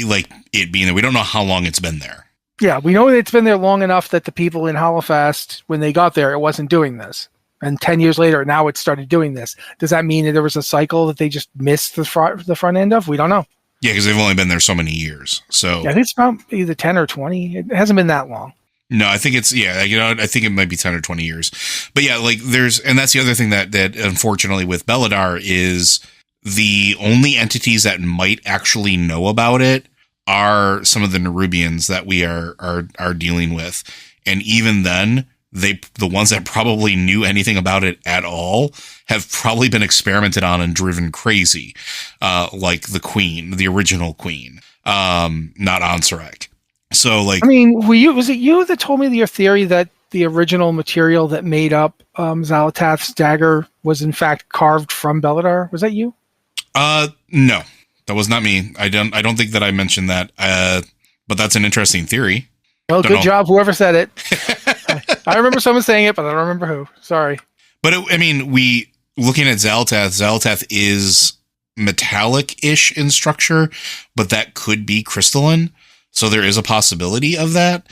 like, it being there. We don't know how long it's been there. Yeah, we know it's been there long enough that the people in Hallowfall, when they got there, it wasn't doing this. And 10 years later, now it started doing this. Does that mean that there was a cycle that they just missed the front end of? We don't know. Yeah, because they've only been there so many years. So yeah, I think it's about either 10 or 20. It hasn't been that long. No, I think it's, I think it might be 10 or 20 years. But yeah, like and that's the other thing that unfortunately with Beledar is the only entities that might actually know about it are some of the Nerubians that we are dealing with. And even then, the ones that probably knew anything about it at all have probably been experimented on and driven crazy, like the Queen, the original Queen, not Ansarek. So, like, I mean, was it you that told me your theory that the original material that made up Xal'atath's dagger was in fact carved from Beledar? Was that you? No, that was not me. I don't think that I mentioned that. But that's an interesting theory. Well, good job, whoever said it. I remember someone saying it, but I don't remember who. Sorry. But looking at Xal'atath is metallic-ish in structure, but that could be crystalline. So there is a possibility of that.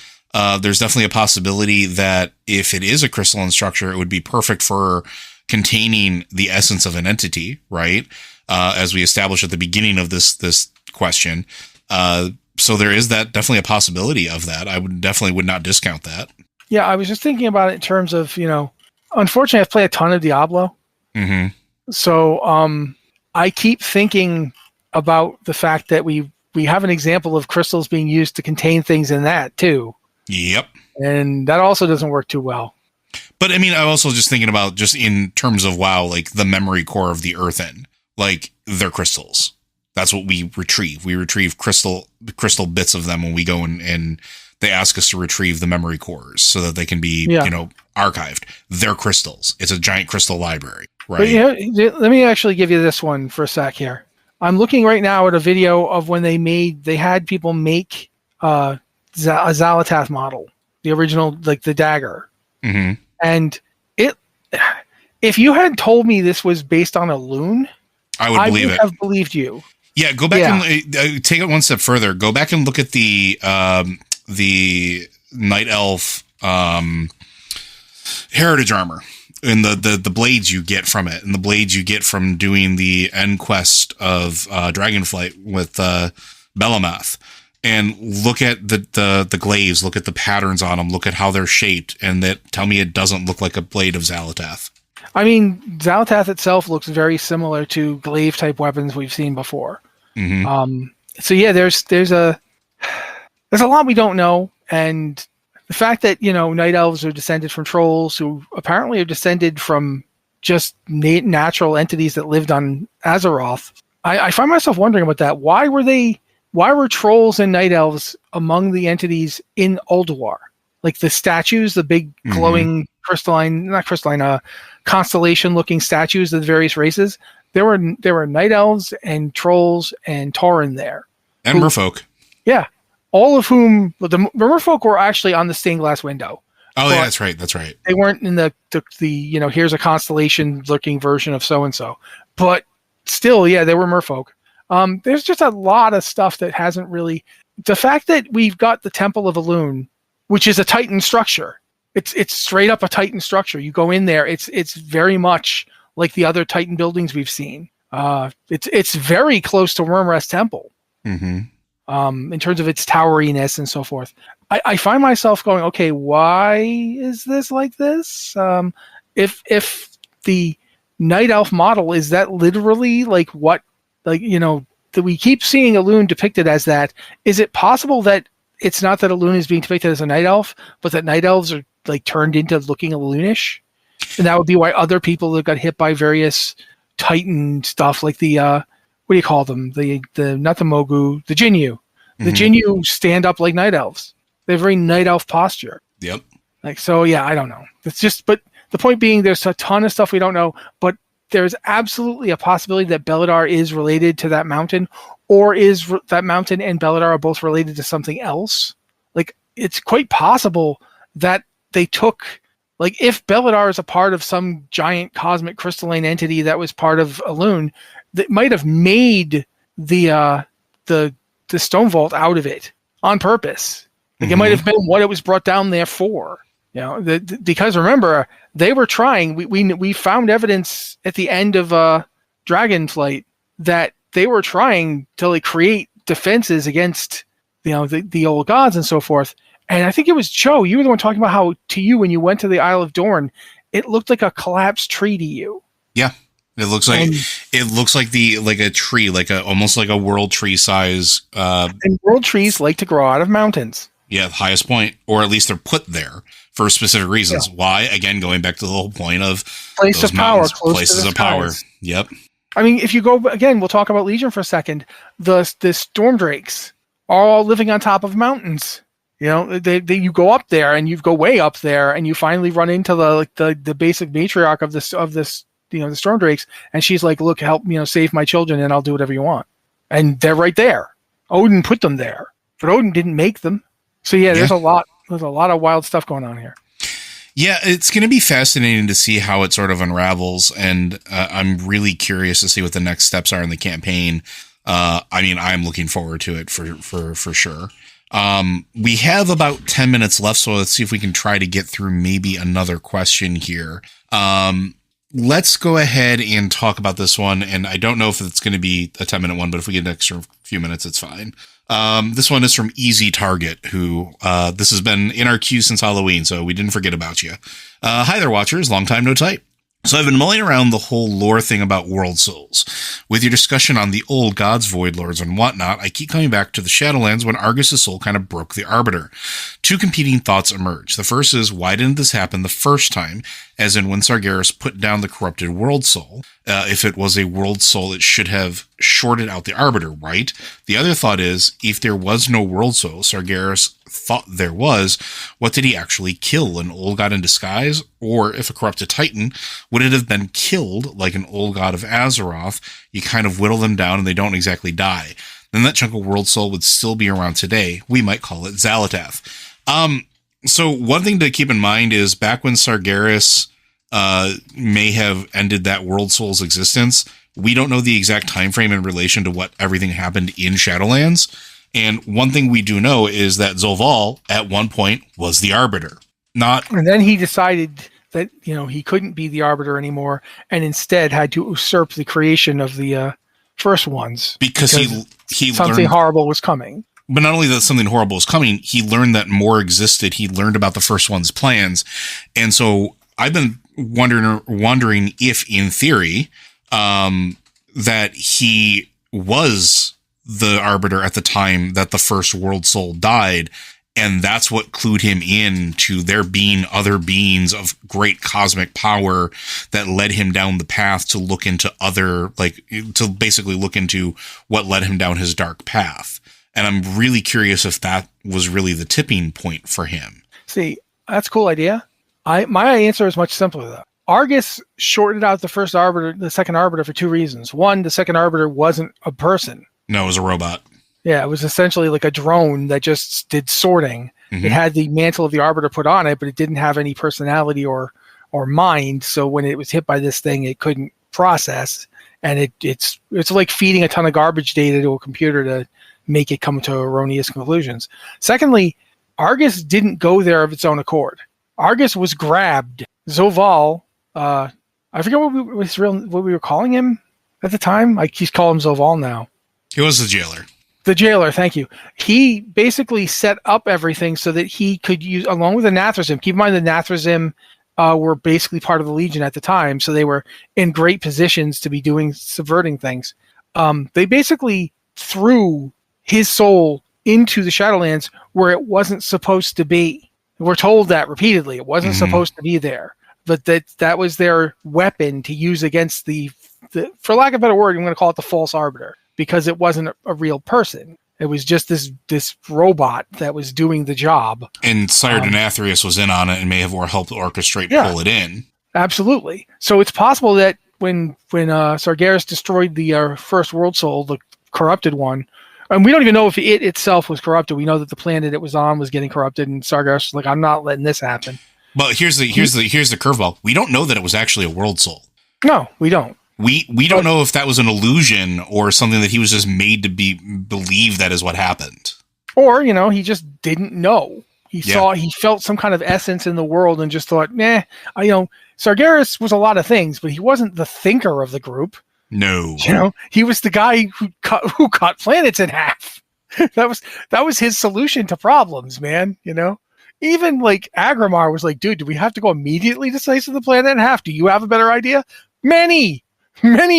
There's definitely a possibility that if it is a crystalline structure, it would be perfect for containing the essence of an entity, right? As we established at the beginning of this question. So there is definitely a possibility of that. I would not discount that. Yeah, I was just thinking about it in terms of, unfortunately I've played a ton of Diablo. Mm-hmm. So I keep thinking about the fact that we have an example of crystals being used to contain things in that too. Yep. And that also doesn't work too well. But I mean, I'm also just thinking about just in terms of WoW, like the memory core of the Earthen, like they're crystals. That's what we retrieve. We retrieve crystal bits of them when we go and they ask us to retrieve the memory cores so that they can be, archived. They're crystals. It's a giant crystal library, right? But let me actually give you this one for a sec here. I'm looking right now at a video of when they had people make a Xal'atath model, the original, like the dagger. Mm-hmm. And if you had told me this was based on a loon, I would have believed you. Yeah, go back and take it one step further. Go back and look at the Night Elf heritage armor and the blades you get from it, and the blades you get from doing the end quest of Dragonflight with Belamath. And look at the glaives, look at the patterns on them, look at how they're shaped, and tell me it doesn't look like a blade of Xal'atath. I mean, Xal'atath itself looks very similar to glaive type weapons we've seen before. Mm-hmm. So yeah, there's a lot we don't know, and the fact that night elves are descended from trolls, who apparently are descended from just natural entities that lived on Azeroth. I find myself wondering about that. Why were trolls and night elves among the entities in Ulduar? Like the statues, the big glowing constellation-looking statues of the various races. There were night elves and trolls and Tauren there, and merfolk. Yeah, all of whom the merfolk were actually on the stained glass window. Oh, yeah, that's right. That's right. They weren't in the here's a constellation-looking version of so and so, but still, yeah, they were merfolk. There's just a lot of stuff that hasn't really. The fact that we've got the Temple of Elune, which is a Titan structure. It's straight up a Titan structure. You go in there, it's very much like the other Titan buildings we've seen. It's very close to Wormrest Temple. Mm-hmm. In terms of its toweriness and so forth. I find myself going, okay, why is this like this? If the Night Elf model, is that literally like what, that we keep seeing Elune depicted as that? Is it possible that it's not that Elune is being depicted as a Night Elf, but that Night Elves are like turned into looking Elune-ish? And that would be why other people that got hit by various Titan stuff, like the what do you call them? The not the Mogu, the Jinyu. The Jinyu stand up like Night Elves. They have very Night Elf posture. Yep. So yeah, I don't know. It's just, but the point being, there's a ton of stuff we don't know, but there's absolutely a possibility that Beledar is related to that mountain, or is that mountain and Beledar are both related to something else. Like, it's quite possible that they took, like, if Beledar is a part of some giant cosmic crystalline entity that was part of Elune, that might have made the stone vault out of it on purpose. Like, it might have been what it was brought down there for. Because remember, they were trying. We found evidence at the end of Dragonflight that they were trying to like create defenses against the old gods and so forth. And I think it was Joe. You were the one talking about how to you when you went to the Isle of Dorne, it looked like a collapsed tree to you. Yeah, it looks like a tree, almost like a world tree size. And world trees like to grow out of mountains. Yeah, the highest point, or at least they're put there for specific reasons. Yeah. Why? Again, going back to the whole point of Place those of power, mountains, close places to the of power. skies. Yep. I mean, if you go again, we'll talk about Legion for a second. The storm drakes are all living on top of mountains. You know, you go up there and you go way up there, and you finally run into the basic matriarch of this the storm drakes, and she's like, "Look, help save my children, and I'll do whatever you want." And they're right there. Odin put them there, but Odin didn't make them. So there's a lot of wild stuff going on here. Yeah, it's going to be fascinating to see how it sort of unravels, and I'm really curious to see what the next steps are in the campaign. I mean, I'm looking forward to it for sure. We have about 10 minutes left, so let's see if we can try to get through maybe another question here. Let's go ahead and talk about this one, and I don't know if it's going to be a 10-minute one, but if we get an extra few minutes, it's fine. This one is from Easy Target, who this has been in our queue since Halloween, so we didn't forget about you. Hi there, Watchers. Long time no type. So I've been mulling around the whole lore thing about world souls. With your discussion on the old gods, void lords, and whatnot, I keep coming back to the Shadowlands when Argus' soul kind of broke the Arbiter. Two competing thoughts emerge. The first is, why didn't this happen the first time? As in when Sargeras put down the corrupted world soul. If it was a world soul, it should have shorted out the Arbiter, right? The other thought is, if there was no world soul, Sargeras thought there was, what did he actually kill? An old god in disguise? Or if a corrupted titan, would it have been killed like an old god of Azeroth? You kind of whittle them down and they don't exactly die. Then that chunk of world soul would still be around today. We might call it Xal'atath. So one thing to keep in mind is back when Sargeras may have ended that world soul's existence, we don't know the exact time frame in relation to what everything happened in Shadowlands. And one thing we do know is that Zoval at one point was the Arbiter. And then he decided that he couldn't be the Arbiter anymore, and instead had to usurp the creation of the first ones because he something learned, horrible was coming. But not only that something horrible was coming, he learned that more existed. He learned about the first one's plans, and so I've been wondering if, in theory, that he was the Arbiter at the time that the first world soul died, and that's what clued him in to there being other beings of great cosmic power that led him down the path to look into to basically look into what led him down his dark path. And I'm really curious if that was really the tipping point for him. See, that's a cool idea. My answer is much simpler though. Argus shorted out the first Arbiter, the second Arbiter, for two reasons. One, the second Arbiter wasn't a person. No, it was a robot. Yeah, it was essentially like a drone that just did sorting. Mm-hmm. It had the mantle of the Arbiter put on it, but it didn't have any personality or mind. So when it was hit by this thing, it couldn't process. And it's like feeding a ton of garbage data to a computer to make it come to erroneous conclusions. Secondly, Argus didn't go there of its own accord. Argus was grabbed. Zoval, I forget what we were calling him at the time. I keep calling him Zoval now. He was the jailer. The jailer, thank you. He basically set up everything so that he could use, along with the Nathrazim. Keep in mind the Nathrazim were basically part of the Legion at the time, so they were in great positions to be subverting things. They basically threw his soul into the Shadowlands where it wasn't supposed to be. We're told that repeatedly. It wasn't supposed to be there. But that was their weapon to use against the, for lack of a better word, I'm going to call it the false Arbiter. Because it wasn't a real person. It was just this robot that was doing the job. And Sire Denathrius was in on it and may have helped orchestrate pull it in. Absolutely. So it's possible that when Sargeras destroyed the first world soul, the corrupted one, and we don't even know if it itself was corrupted. We know that the planet it was on was getting corrupted, and Sargeras was like, "I'm not letting this happen." But here's the curveball. We don't know that it was actually a world soul. No, we don't. We don't know if that was an illusion or something that he was just made to believe that is what happened. Or, he just didn't know. He felt some kind of essence in the world and just thought, Sargeras was a lot of things, but he wasn't the thinker of the group. No. He was the guy who cut planets in half. That was his solution to problems, man, Even like Agrimar was like, dude, do we have to go immediately to slice the planet in half? Do you have a better idea? Many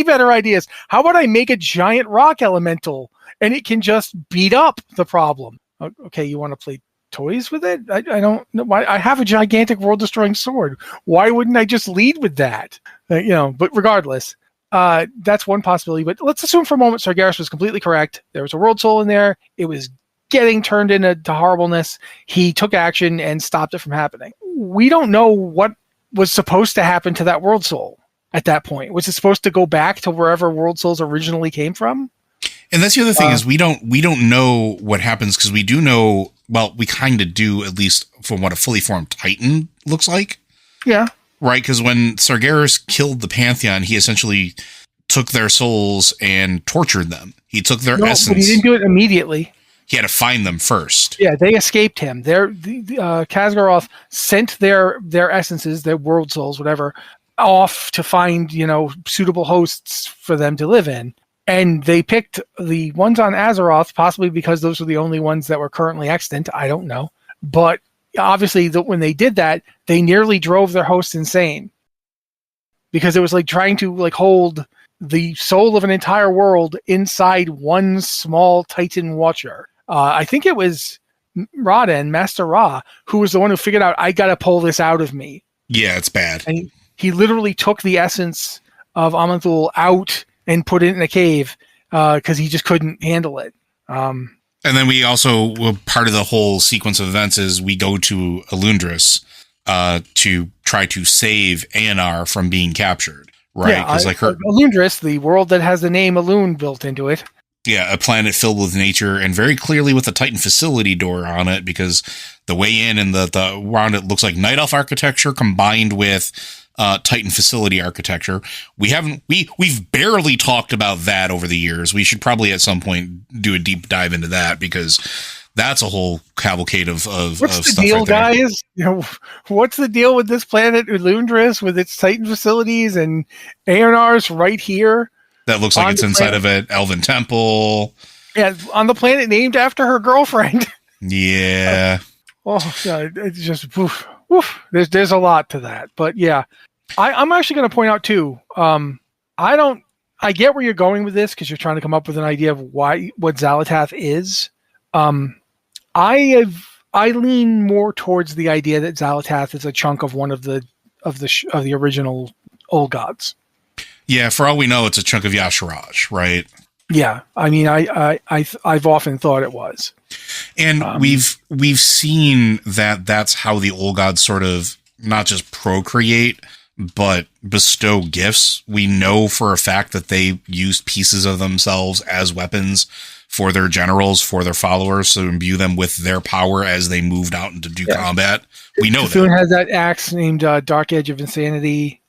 better ideas. How about I make a giant rock elemental and it can just beat up the problem? Okay, you want to play toys with it. I don't know why. I have a gigantic world-destroying sword. Why wouldn't I just lead with that? But regardless, that's one possibility. But let's assume for a moment Sargeras was completely correct. There was a world soul in there. It was getting turned into horribleness. He took action and stopped it from happening. We don't know what was supposed to happen to that world soul at that point. Was it supposed to go back to wherever world souls originally came from? And that's the other thing is we don't know what happens, because we do know, well, we kind of do, at least from what a fully formed Titan looks like. Yeah. Right, because when Sargeras killed the Pantheon, he essentially took their souls and tortured them. He took their essence. But he didn't do it immediately. He had to find them first. Yeah, they escaped him. Khaz'goroth sent their essences, their world souls, whatever, off to find, suitable hosts for them to live in. And they picked the ones on Azeroth, possibly because those were the only ones that were currently extant. I don't know. But obviously, when they did that, they nearly drove their hosts insane. Because it was like trying to hold the soul of an entire world inside one small Titan Watcher. I think it was Raden, Master Ra, who was the one who figured out, I got to pull this out of me. Yeah, it's bad. And he literally took the essence of Aman'Thul out and put it in a cave because he just couldn't handle it. And then we also, part of the whole sequence of events is we go to Elundris to try to save Aenar from being captured, right? Because Elundris, the world that has the name Elune built into it. Yeah, a planet filled with nature, and very clearly with a Titan facility door on it, because the way in and the around it looks like Night Elf architecture combined with Titan facility architecture. We've barely talked about that over the years. We should probably at some point do a deep dive into that, because that's a whole cavalcade of what's the stuff deal, right there. guys? What's the deal with this planet, Elundris, with its Titan facilities and Aenar's right here? That looks like it's inside of an elven temple. Yeah, on the planet named after her girlfriend. Yeah. It's just woof. There's a lot to that, but yeah, I'm actually going to point out too. I get where you're going with this, because you're trying to come up with an idea of what Xal'atath is. I lean more towards the idea that Xal'atath is a chunk of one of the original old gods. Yeah, for all we know, it's a chunk of Y'Shaarj, right? Yeah, I mean, I've often thought it was, and we've seen that that's how the old gods sort of not just procreate, but bestow gifts. We know for a fact that they used pieces of themselves as weapons for their generals, for their followers, to imbue them with their power as they moved out into combat. We know that. Cthulhu has that axe named Dark Edge of Insanity.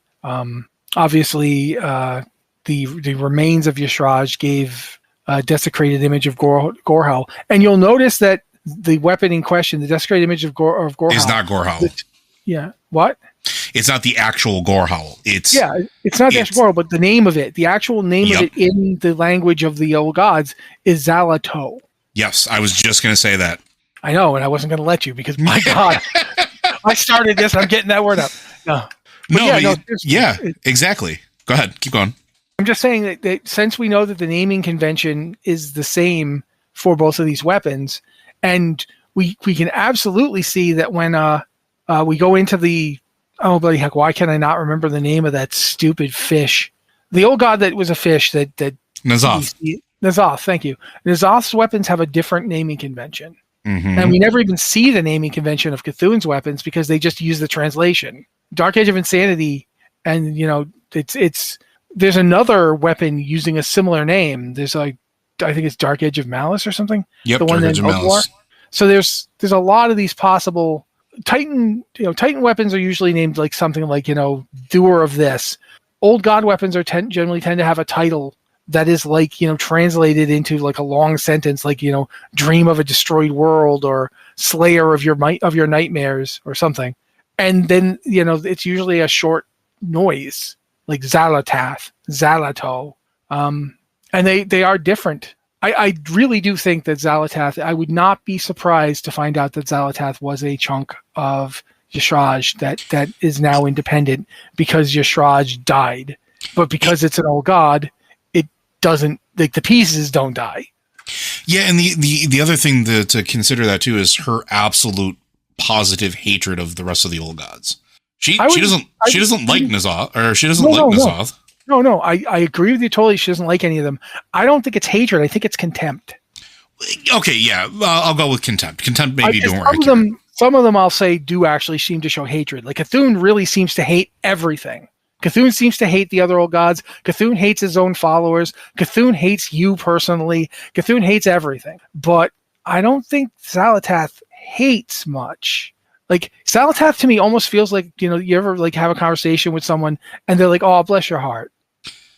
Obviously, the remains of Y'Shaarj gave a desecrated image of Gorhal. And you'll notice that the weapon in question, the desecrated image of Gorhal... is not Gorhal. Yeah. What? It's not the actual Gorhal. It's not the actual Gorhal, but the name of it. The actual name of it in the language of the old gods is Xal'atath. Yes, I was just going to say that. I know, and I wasn't going to let you, because, my God, I started this, I'm getting that word up. No. Exactly. Go ahead. Keep going. I'm just saying that since we know that the naming convention is the same for both of these weapons, and we can absolutely see that when we go into the... Oh, bloody heck, why can I not remember the name of that stupid fish? The old god that was a fish that N'Zoth. N'Zoth, thank you. N'Zoth's weapons have a different naming convention. Mm-hmm. And we never even see the naming convention of Cthulhu's weapons, because they just use the translation. Dark Edge of Insanity, and it's there's another weapon using a similar name. There's I think it's Dark Edge of Malice or something. Yep, the one Dark Edge of Malice. So there's a lot of these possible Titan weapons are usually named like something like doer of this. Old god weapons are generally tend to have a title that is like translated into like a long sentence, like dream of a destroyed world, or slayer of your nightmares, or something. And then, it's usually a short noise, like Xal'atath, Xal'atath. And they are different. I really do think that Xal'atath, I would not be surprised to find out that Xal'atath was a chunk of Y'Shaarj that is now independent, because Y'Shaarj died. But because it's an old god, it doesn't, like, the pieces don't die. Yeah, and the other thing to consider that too is her absolute positive hatred of the rest of the old gods. She doesn't like N'Zoth, or she doesn't like N'Zoth. No, I agree with you totally. She doesn't like any of them. I don't think it's hatred. I think it's contempt. Okay, yeah, I'll go with contempt. Contempt maybe don't work. Some of them I'll say do actually seem to show hatred. Like Cthulhu really seems to hate everything. Cthulhu seems to hate the other old gods. Cthulhu hates his own followers. Cthulhu hates you personally. Cthulhu hates everything. But I don't think Xal'atath hates much. Like Xal'atath to me almost feels like, you ever like have a conversation with someone and they're like, "Oh, bless your heart,"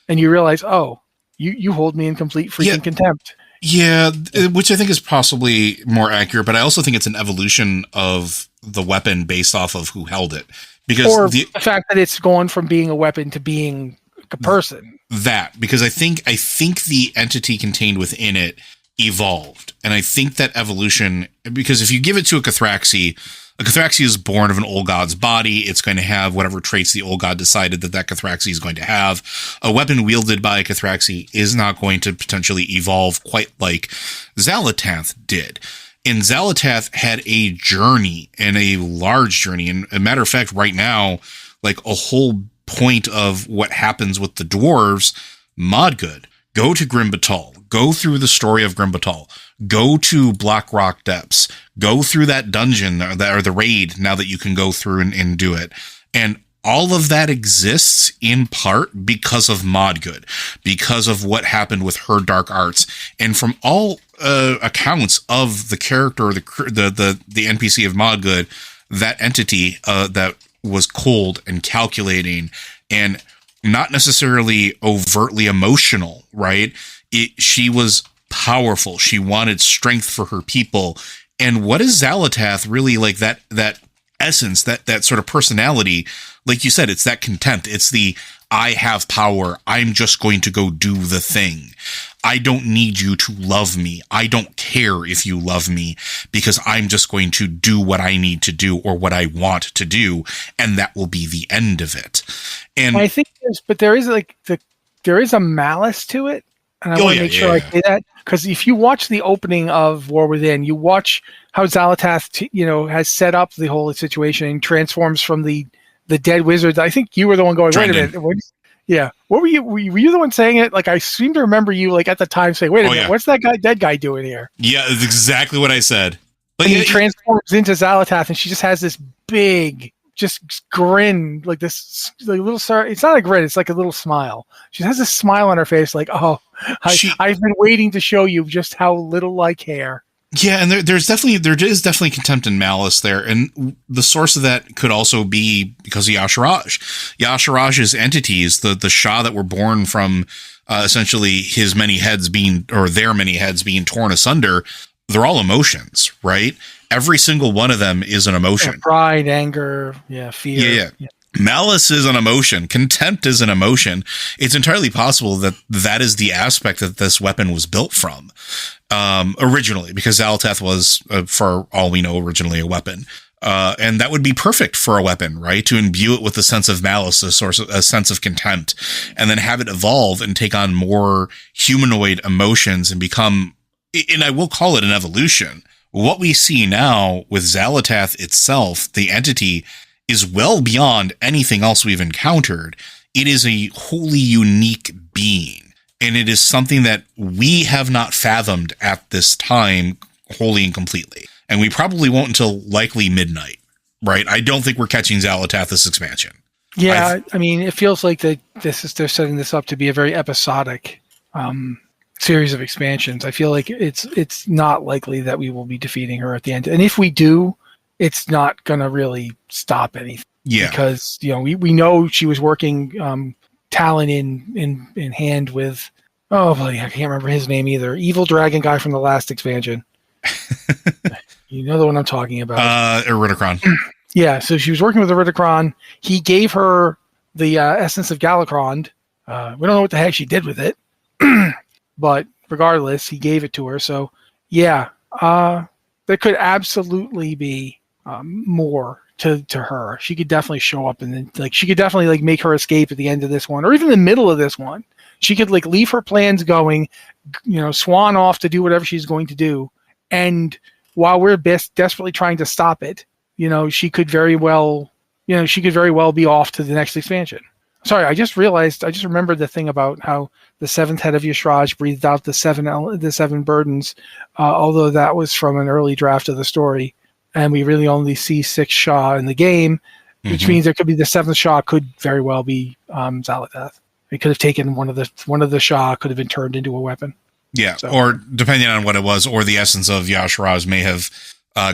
and you realize, "Oh, you hold me in complete freaking contempt." Yeah, which I think is possibly more accurate, but I also think it's an evolution of the weapon based off of who held it. Because the fact that it's gone from being a weapon to being a person. Because I think the entity contained within it evolved. And I think that evolution, because if you give it to a Cathraxi is born of an old god's body. It's going to have whatever traits the old god decided that Cathraxi is going to have. A weapon wielded by a Cathraxi is not going to potentially evolve quite like Xal'atath did. And Xal'atath had a journey, and a large journey. And a matter of fact, right now, like a whole point of what happens with the dwarves, Modgood, go to Grimbatal, go through the story of Grimbatal, go to Blackrock Depths, go through that dungeon or the raid now that you can go through and do it. And all of that exists in part because of Modgood, because of what happened with her dark arts. And from all accounts of the character, the NPC of Modgood, that entity that was cold and calculating and not necessarily overtly emotional, right? She was powerful. She wanted strength for her people. And what is Xal'atath really like? That essence, that sort of personality, like you said, it's that contempt. It's the I have power. I'm just going to go do the thing. I don't need you to love me. I don't care if you love me because I'm just going to do what I need to do or what I want to do. And that will be the end of it. And I think there is a malice to it. And I want to make sure I say that, because if you watch the opening of War Within, you watch how Xal'atath, has set up the whole situation and transforms from the dead wizard. I think you were the one going, wait a minute. Yeah. What were you? Were you the one saying it? Like, I seem to remember you, like, at the time saying, wait a minute, what's that dead guy doing here? Yeah, it's exactly what I said. But he transforms into Xal'atath, and she just has this big, just grin, like this, like little. It's not a grin; it's like a little smile. She has this smile on her face, like, "Oh, I've been waiting to show you just how little I care." Yeah, and there is definitely contempt and malice there, and the source of that could also be because of Yasharaj. Yasharaj's entities, the Shah that were born from essentially his many heads their many heads being torn asunder. They're all emotions, right? Every single one of them is an emotion. Yeah, pride, anger, fear. Yeah. Malice is an emotion. Contempt is an emotion. It's entirely possible that is the aspect that this weapon was built from originally, because Xal'atath was, for all we know, originally a weapon. And that would be perfect for a weapon, right? To imbue it with a sense of malice, a sense of contempt, and then have it evolve and take on more humanoid emotions and become, and I will call it an evolution. What we see now with Xal'atath itself, the entity, is well beyond anything else we've encountered. It is a wholly unique being, and it is something that we have not fathomed at this time wholly and completely. And we probably won't until likely midnight, right? I don't think we're catching Xal'atath this expansion. Yeah, I mean, it feels like they're setting this up to be a very episodic series of expansions. I feel like it's not likely that we will be defeating her at the end. And if we do, it's not going to really stop anything. Yeah. Because, we know she was working Talon in hand with, I can't remember his name either. Evil dragon guy from the last expansion. You know the one I'm talking about. Eridicron. Yeah, so she was working with Eridicron. He gave her the essence of Galakrond. We don't know what the heck she did with it. But regardless, he gave it to her. So, yeah, there could absolutely be more to her. She could definitely show up, and then she could definitely make her escape at the end of this one, or even the middle of this one. She could like leave her plans going, swan off to do whatever she's going to do, and while we're desperately trying to stop it, she could very well be off to the next expansion. Sorry, I just remembered the thing about how the seventh head of Y'Shaarj breathed out the seven burdens, although that was from an early draft of the story, and we really only see 6 Shah in the game, which means there could be the 7th Shah could very well be Xal'atath. It could have taken one of the Shah could have been turned into a weapon. Yeah, so. Or depending on what it was, or the essence of Y'Shaarj may have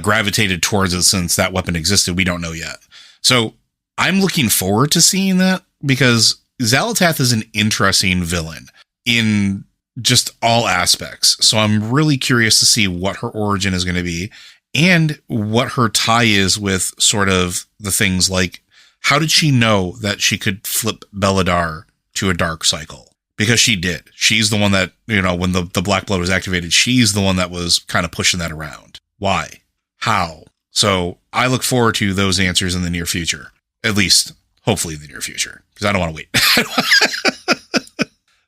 gravitated towards it since that weapon existed. We don't know yet. So I'm looking forward to seeing that, because Xal'atath is an interesting villain in just all aspects. So I'm really curious to see what her origin is going to be and what her tie is with sort of the things like, how did she know that she could flip Beledar to a dark cycle? Because she did. She's the one that, when the Black Blood was activated, she's the one that was kind of pushing that around. Why? How? So I look forward to those answers in the near future. At least, hopefully in the near future, because I don't want to wait.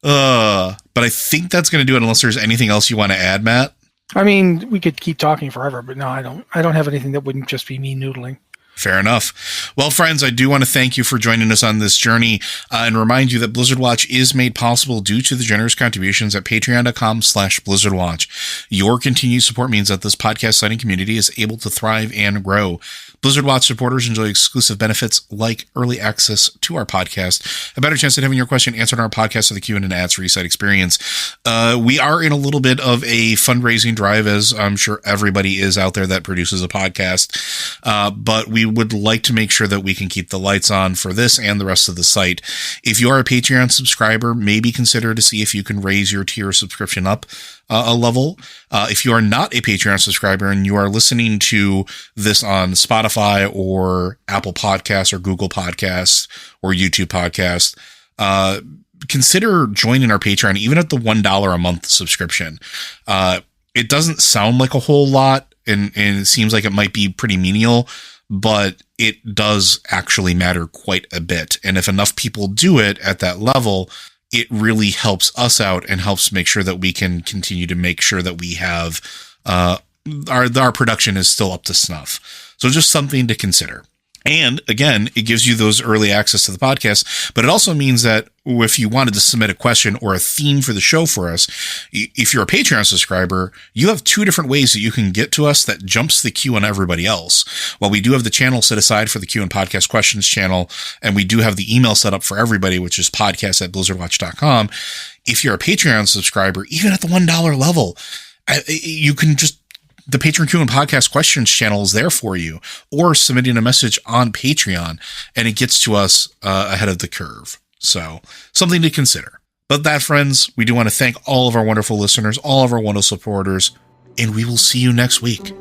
But I think that's going to do it, unless there's anything else you want to add, Matt. I mean, we could keep talking forever, but no, I don't have anything that wouldn't just be me noodling. Fair enough. Well, friends, I do want to thank you for joining us on this journey and remind you that Blizzard Watch is made possible due to the generous contributions at patreon.com/BlizzardWatch. Your continued support means that this podcast site and community is able to thrive and grow. Blizzard Watch supporters enjoy exclusive benefits like early access to our podcast, a better chance at having your question answered on our podcast, or the Q&A and ads-free site experience. We are in a little bit of a fundraising drive, as I'm sure everybody is out there that produces a podcast, but we would like to make sure that we can keep the lights on for this and the rest of the site. If you are a Patreon subscriber, maybe consider to see if you can raise your tier subscription up a level. If you are not a Patreon subscriber and you are listening to this on Spotify or Apple Podcasts or Google Podcasts or YouTube Podcasts, consider joining our Patreon, even at the $1 a month subscription. It doesn't sound like a whole lot, and it seems like it might be pretty menial, but it does actually matter quite a bit. And if enough people do it at that level, it really helps us out and helps make sure that we can continue to make sure that we have our production is still up to snuff. So just something to consider. And again, it gives you those early access to the podcast, but it also means that if you wanted to submit a question or a theme for the show for us, if you're a Patreon subscriber, you have 2 different ways that you can get to us that jumps the queue on everybody else. While we do have the channel set aside for the Q and Podcast Questions channel, and we do have the email set up for everybody, which is podcast@blizzardwatch.com. If you're a Patreon subscriber, even at the $1 level, you can just, the Patreon Q and Podcast Questions channel is there for you, or submitting a message on Patreon, and it gets to us ahead of the curve. So something to consider. But that, friends, we do want to thank all of our wonderful listeners, all of our wonderful supporters, and we will see you next week.